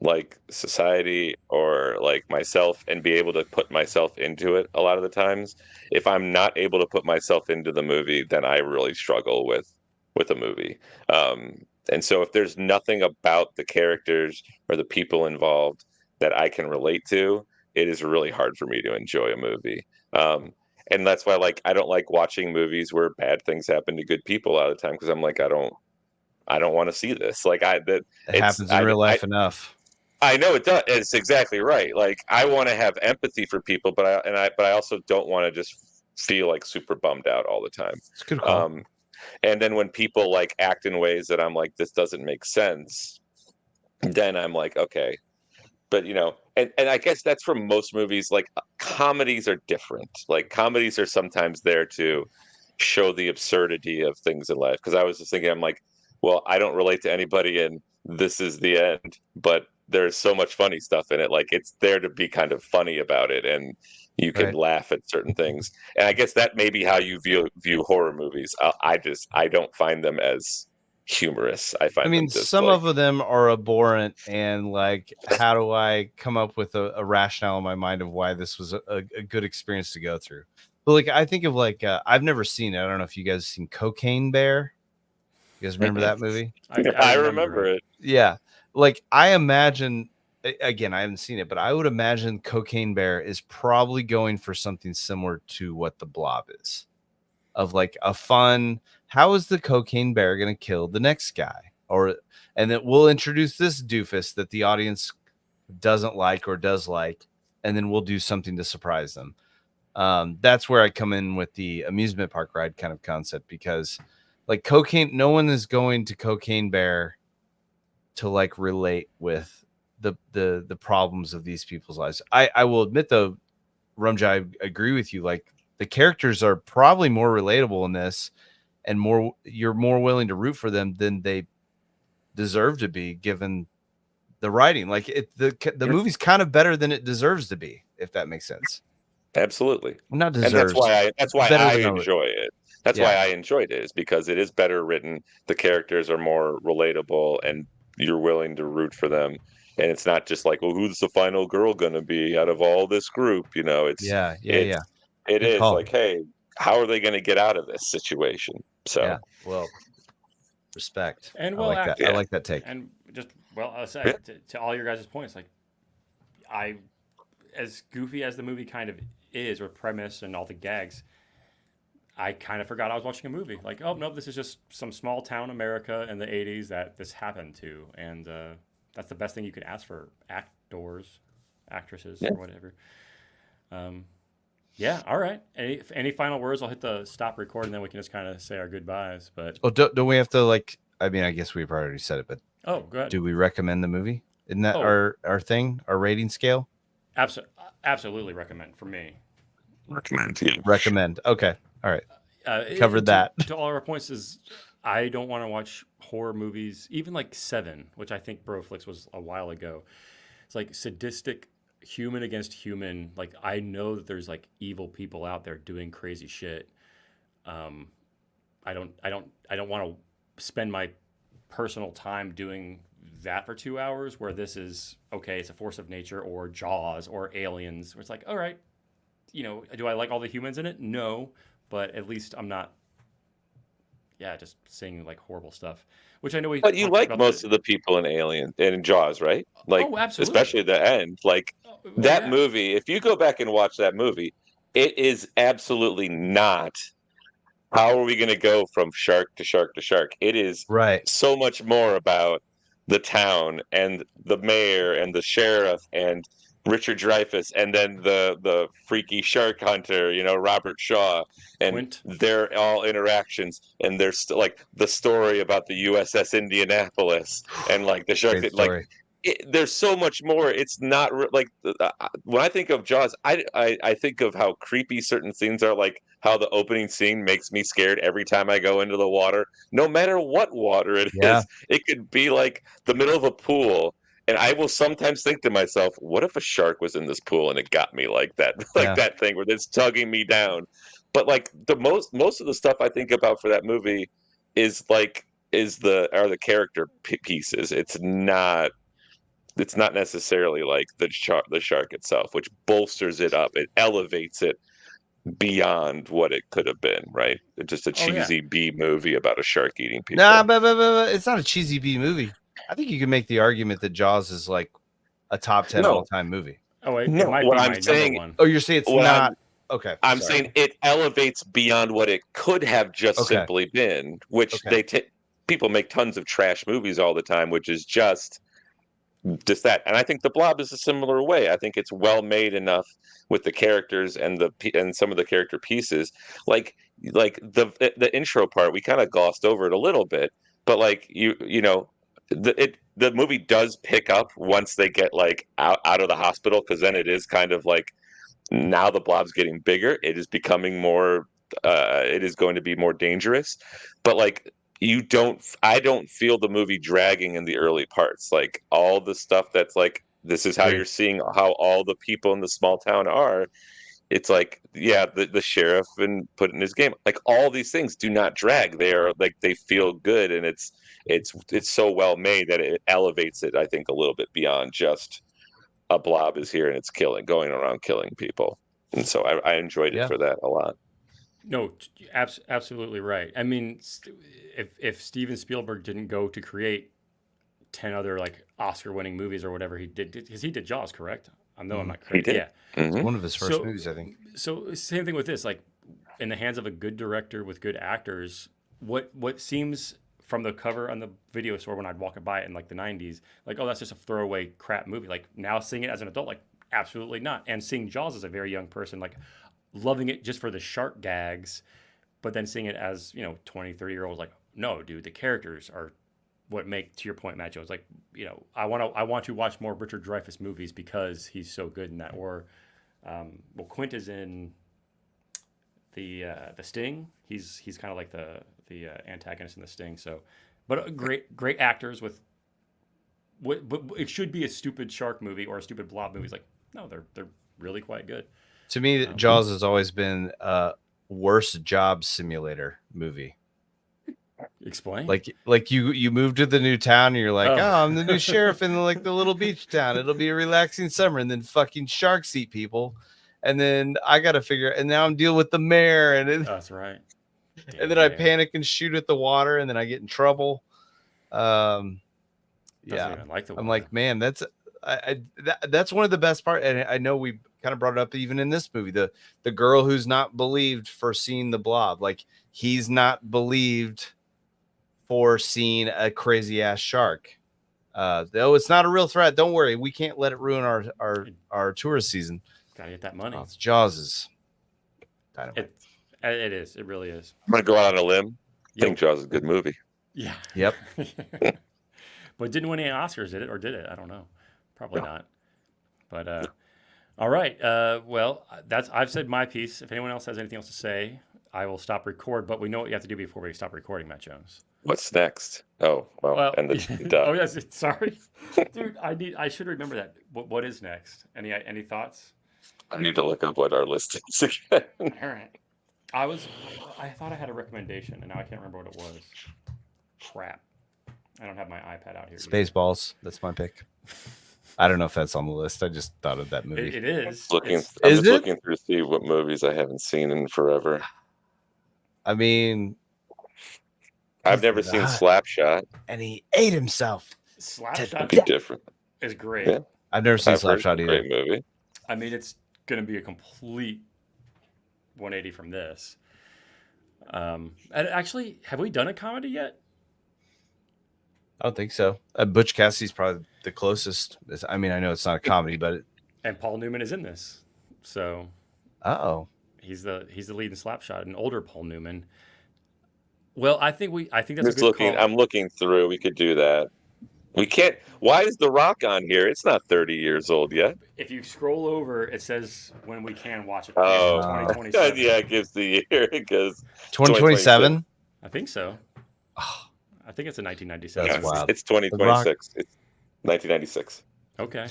like society or like myself and be able to put myself into it. A lot of the times, if I'm not able to put myself into the movie, then I really struggle with a movie. Um, and so if there's nothing about the characters or the people involved that I can relate to, it is really hard for me to enjoy a movie. And that's why like I don't like watching movies where bad things happen to good people a lot of the time because I'm like I don't want to see this. Like I that It it's happens in real life enough. I know it does. It's exactly right. Like I want to have empathy for people, but I also don't want to just feel like super bummed out all the time. It's a good call. Um, and then when people like act in ways that I'm like, this doesn't make sense, then I'm like, okay. But and I guess that's for most movies. Like comedies are different. Like comedies are sometimes there to show the absurdity of things in life. Because I was just thinking, I'm like, well, I don't relate to anybody, and this is the end. But there's so much funny stuff in it. Like it's there to be kind of funny about it, and you can Right. laugh at certain things. And I guess that may be how you view horror movies. I don't find them as humorous. I I find them mean, just some like of them are abhorrent, and like, how do I come up with a rationale in my mind of why this was a good experience to go through? But like, I think of like, I've never seen it. I don't know if you guys have seen Cocaine Bear. You guys remember that movie? I I remember remember it. it. Yeah. Like, I imagine, again, I haven't seen it, but I would imagine Cocaine Bear is probably going for something similar to what the Blob is, of like a fun, how is the cocaine bear going to kill the next guy? And then we'll introduce this doofus that the audience doesn't like or does like, and then we'll do something to surprise them. That's where I come in with the amusement park ride kind of concept, because like cocaine, no one is going to Cocaine Bear to like relate with the problems of these people's lives. I will admit though, Rumja, I agree with you. Like the characters are probably more relatable in this, and you're more willing to root for them than they deserve to be, given the writing. Like the Mm, movie's kind of better than it deserves to be, if that makes sense. absolutely. Well, not And deserves, that's why better I than a enjoy it. That's why yeah, I enjoyed it is because it is better written. The characters are more relatable and you're willing to root for them. And it's not just like, well, who's the final girl gonna be out of all this group? yeah. It Good is call. like, hey, how are they gonna get out of this situation? So Yeah. Well, respect. And I well, like that. I yeah. like that take. and just well, I'll Yeah. say to all your guys' points, like I, as goofy as the movie kind of is, or premise and all the gags, I kind of forgot I was watching a movie. Like, oh no, this is just some small town America in the '80s that this happened to, and that's the best thing you could ask for actors, actresses, Yeah. or whatever. Um, yeah, all right. Any final words? I'll hit the stop record, and then we can just kind of say our goodbyes. But Oh, don't we have to like? I mean, I guess we've already said it, but oh, go ahead. do we recommend the movie? Isn't that Oh, our thing? Our rating scale? absolutely recommend for me. Recommend you. Recommend. Okay. All right. Covered To, that. to all our points is I don't want to watch horror movies, even like Seven, which I think Broflix was a while ago. It's like sadistic human against human. Like I know that there's like evil people out there doing crazy shit. Um, I don't want to spend my personal time doing that for 2 hours. Where this is okay, it's a force of nature or Jaws or Aliens. Where it's like, all right, do I like all the humans in it? No, but at least I'm not, yeah, just saying like horrible stuff. Which I know we But you talked like about most of the people in Alien and in Jaws, right? Like, Oh, absolutely. especially the end. Like Oh that yeah. movie, if you go back and watch that movie, it is absolutely not how are we going to go from shark to shark to shark? It is Right. so much more about the town and the mayor and the sheriff and Richard Dreyfuss and then the freaky shark hunter, Robert Shaw, and Quint. their all interactions and there's like the story about the USS Indianapolis and like the shark Great like story. there's so much more. It's not like when I think of Jaws, I think of how creepy certain scenes are, like how the opening scene makes me scared every time I go into the water, no matter what water it Yeah. is. It could be like the middle of a pool. And I will sometimes think to myself, what if a shark was in this pool and it got me like that, like Yeah. that thing where it's tugging me down. But like the most of the stuff I think about for that movie is like are the character pieces. It's not necessarily like the shark itself, which bolsters it up. It elevates it beyond what it could have been, right? It's just a Oh yeah. cheesy B movie about a shark eating Nah, people. but it's not a cheesy B movie. I think you can make the argument that Jaws is like a top 10 No, all-time movie. Oh, it no. might What be I'm my number saying, one. Oh, you're saying it's what not? I'm Okay. I'm Sorry. saying it elevates beyond what it could have just Okay. simply been, which Okay. people make tons of trash movies all the time, which is just that. And I think The Blob is a similar way. I think it's well made enough with the characters and and some of the character pieces. Like the intro part, we kind of glossed over it a little bit, but like the movie does pick up once they get like out of the hospital, because then it is kind of like now the blob's getting bigger. It is becoming more. It is going to be more dangerous, but like I don't feel the movie dragging in the early parts. Like all the stuff that's like this is how Agree. you're seeing how all the people in the small town are. It's like, yeah, the sheriff and putting his game, like all these things do not drag. They are like they feel good, and it's so well made that it elevates it, I think, a little bit beyond just a blob is here and it's going around killing people. And so I enjoyed it Yeah. for that a lot. No, absolutely right. I mean, if Steven Spielberg didn't go to create 10 other like Oscar-winning movies or whatever he did, because he did Jaws, correct? I know I'm not He correct. did. Yeah. It's Hmm. one of his first So, movies, I think. so same thing with this. Like, in the hands of a good director with good actors, what seems from the cover on the video store when I'd walk by it in like the '90s, like, oh, that's just a throwaway crap movie. Like now seeing it as an adult, like absolutely not. And seeing Jaws as a very young person, like loving it just for the shark gags, but then seeing it as 20, 30-year-olds, like, no, dude, the characters are what make, to your point, Matt Jones, like, I want to watch more Richard Dreyfuss movies because he's so good in that. Or well, Quint is in the Sting. He's kind of like the antagonist in the Sting. So, but great actors with what, but it should be a stupid shark movie or a stupid blob movie. It's like, no, they're really quite good. To me, Jaws has always been a worst job simulator movie. Explain. Like you move to the new town and you're like, Oh. oh, I'm the new sheriff in like the little beach town. It'll be a relaxing summer, and then fucking sharks eat people, and then I gotta figure. And now I'm dealing with the mayor, That's right. and then I panic and shoot at the water, and then I get in trouble. Doesn't Yeah, even like the I'm water. like, man, that's one of the best part. And I know we kind of brought it up even in this movie. The girl who's not believed for seeing the blob, like he's not believed for seeing a crazy ass shark. Though it's not a real threat. Don't worry, we can't let it ruin our tourist season. Gotta get that money. Oh, it's Jaws' dynamite. It is. It really is. I'm gonna go out on a limb. I think Yep. Jaws is a good movie. Yeah. Yep. But it didn't win any Oscars, did it? Or did it? I don't know. Probably not. But all right. Well, I've said my piece. If anyone else has anything else to say, I will stop record. But we know what you have to do before we stop recording, Matt Jones. What's next? Oh, well, and it's oh yes. Sorry, dude. I should remember that. What is next? Any thoughts? I need to look up what our list is again. All right. I thought I had a recommendation, and now I can't remember what it was. Crap. I don't have my iPad out here. Spaceballs. That's my pick. I don't know if that's on the list. I just thought of that movie. It is. I'm Is just it? looking through to see what movies I haven't seen in forever. I mean, I've never seen Slapshot. and he ate himself. Slapshot It'd be different. is great. Yeah. I've never seen I've heard Slapshot it's a either. great movie. I mean, it's going to be a complete 180 from this. And actually, have we done a comedy yet? I don't think so. Butch Cassidy's probably the closest. I mean, I know it's not a comedy, but And Paul Newman is in this, so he's the lead in Slapshot, an older Paul Newman. Well, I think that's a good call. I'm looking through. We could do that. We can't. Why is The Rock on here? It's not 30 years old yet. If you scroll over, it says when we can watch it. Oh, 2027. yeah, it gives the year. It goes 2027. I think so. Oh, I think it's a 1997. That's wild. It's 2026. It's 1996. Okay.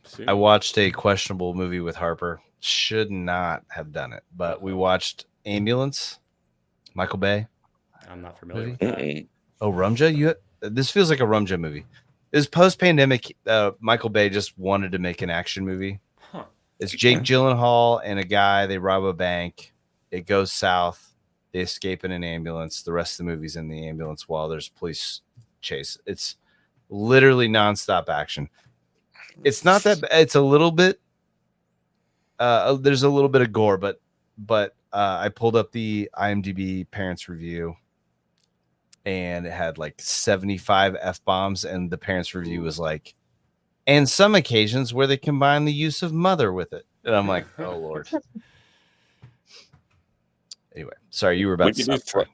Soon. I watched a questionable movie with Harper. Should not have done it, but we watched Ambulance. Michael Bay. I'm not familiar Movie? with that. Mm-mm. Oh, Rumja. This feels like a Rumja movie. It was post-pandemic. Michael Bay just wanted to make an action movie. Huh. It's Jake Gyllenhaal and a guy. They rob a bank. It goes south. They escape in an ambulance. The rest of the movie's in the ambulance while there's police chase. It's literally nonstop action. It's not that. It's a little bit. There's a little bit of gore, but I pulled up the IMDb parents review, and it had like 75 F-bombs, and the parents review was like, and some occasions where they combine the use of mother with it. And I'm like, oh Lord. Anyway, sorry, you were about to stop.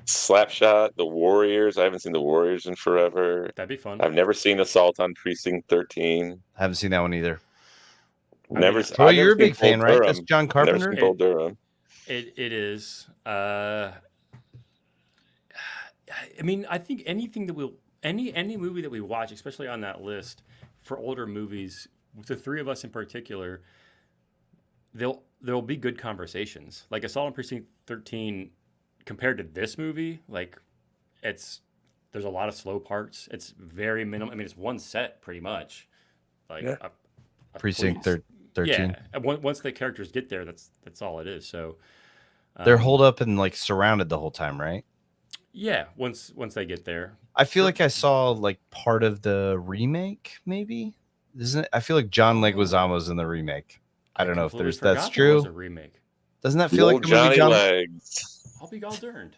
Slapshot, The Warriors. I haven't seen The Warriors in forever. That'd be fun. I've never seen Assault on Precinct 13. I haven't seen that one either. Never. Oh, you're a big fan, right? That's John Carpenter. Never seen Bull Durham. It is. I mean, I think anything that any movie that we watch, especially on that list for older movies, with the three of us in particular, there'll be good conversations. Like Assault on Precinct 13, compared to this movie, like there's a lot of slow parts. It's very minimal. I mean, it's one set pretty much. Like Yeah. a Precinct police- 13. Yeah, once the characters get there, that's all it is. So They're holed up and like surrounded the whole time, right? Yeah, once they get there. I feel like I saw like part of the remake, maybe. Isn't it? I feel like John Leguizamo's in the remake. I don't know if completely that's forgot there was true. a remake. Doesn't that feel like the Johnny movie John? Legs. I'll be all darned.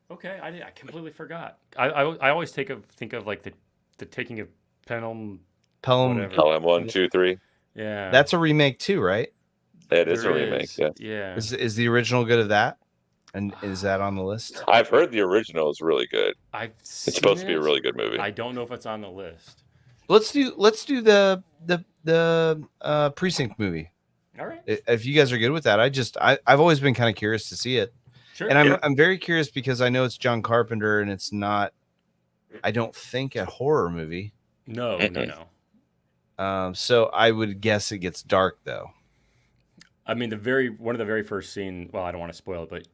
Okay, I completely forgot. I always think of like the taking of Pelham. Pelham. Whatever. LM 1, 2, 3. Yeah, That's a remake too, right? It is a there remake. is. Yeah. Yeah. Is the original good of that? And is that on the list? I've heard the original is really good. I've It's supposed to be a really good movie. I don't know if it's on the list. Let's do the Precinct movie. All right. If you guys are good with that, I've always been kind of curious to see it. Sure. And I'm very curious because I know it's John Carpenter and it's not, I don't think, a horror movie. No. So I would guess it gets dark though. I mean, one of the very first scene. Well, I don't want to spoil it, but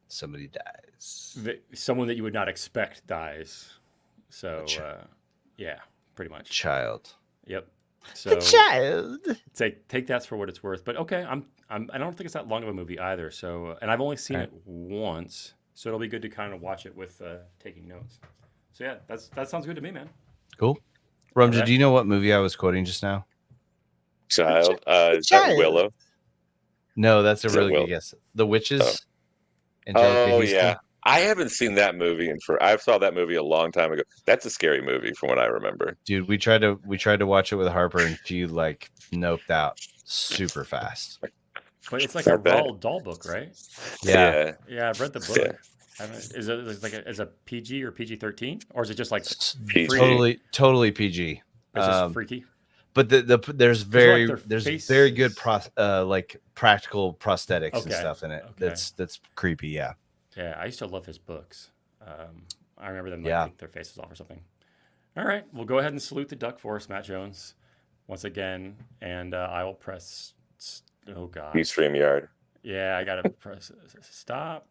Somebody dies. someone that you would not expect dies. So Child. yeah, pretty much. Child. Yep. So Child. take that for what it's worth. But okay, I don't think it's that long of a movie either. So, and I've only seen Right. it once, so it'll be good to kind of watch it with taking notes. So yeah, that sounds good to me, man. Cool. Rumja, Okay. do you know what movie I was quoting just now? Child. Is that Willow? No, that's a Is that really good Will? guess. The Witches. Oh. Angelica Oh Houston. yeah. I haven't seen that movie I saw that movie a long time ago. That's a scary movie from what I remember. Dude, we tried to watch it with Harper, and she like noped out super fast. But it's like a Not bad. Roald Dahl book, right? Yeah, Yeah. Yeah, I've read the Yeah. book. I haven't, is it like is a PG or PG-13, or is it just like PG. freaky? totally PG. It's just freaky. But there's Like their there's very good faces. like practical prosthetics and Okay. stuff in it. Okay. That's creepy. Yeah. Yeah, I used to love his books. I remember them like Yeah. take their faces off or something. All right, we'll go ahead and salute the duck for us, Matt Jones, once again, and I will press. Oh God. Use StreamYard. Yeah, I gotta press stop.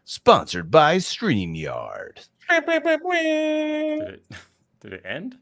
Sponsored by StreamYard. Did it? Did it end?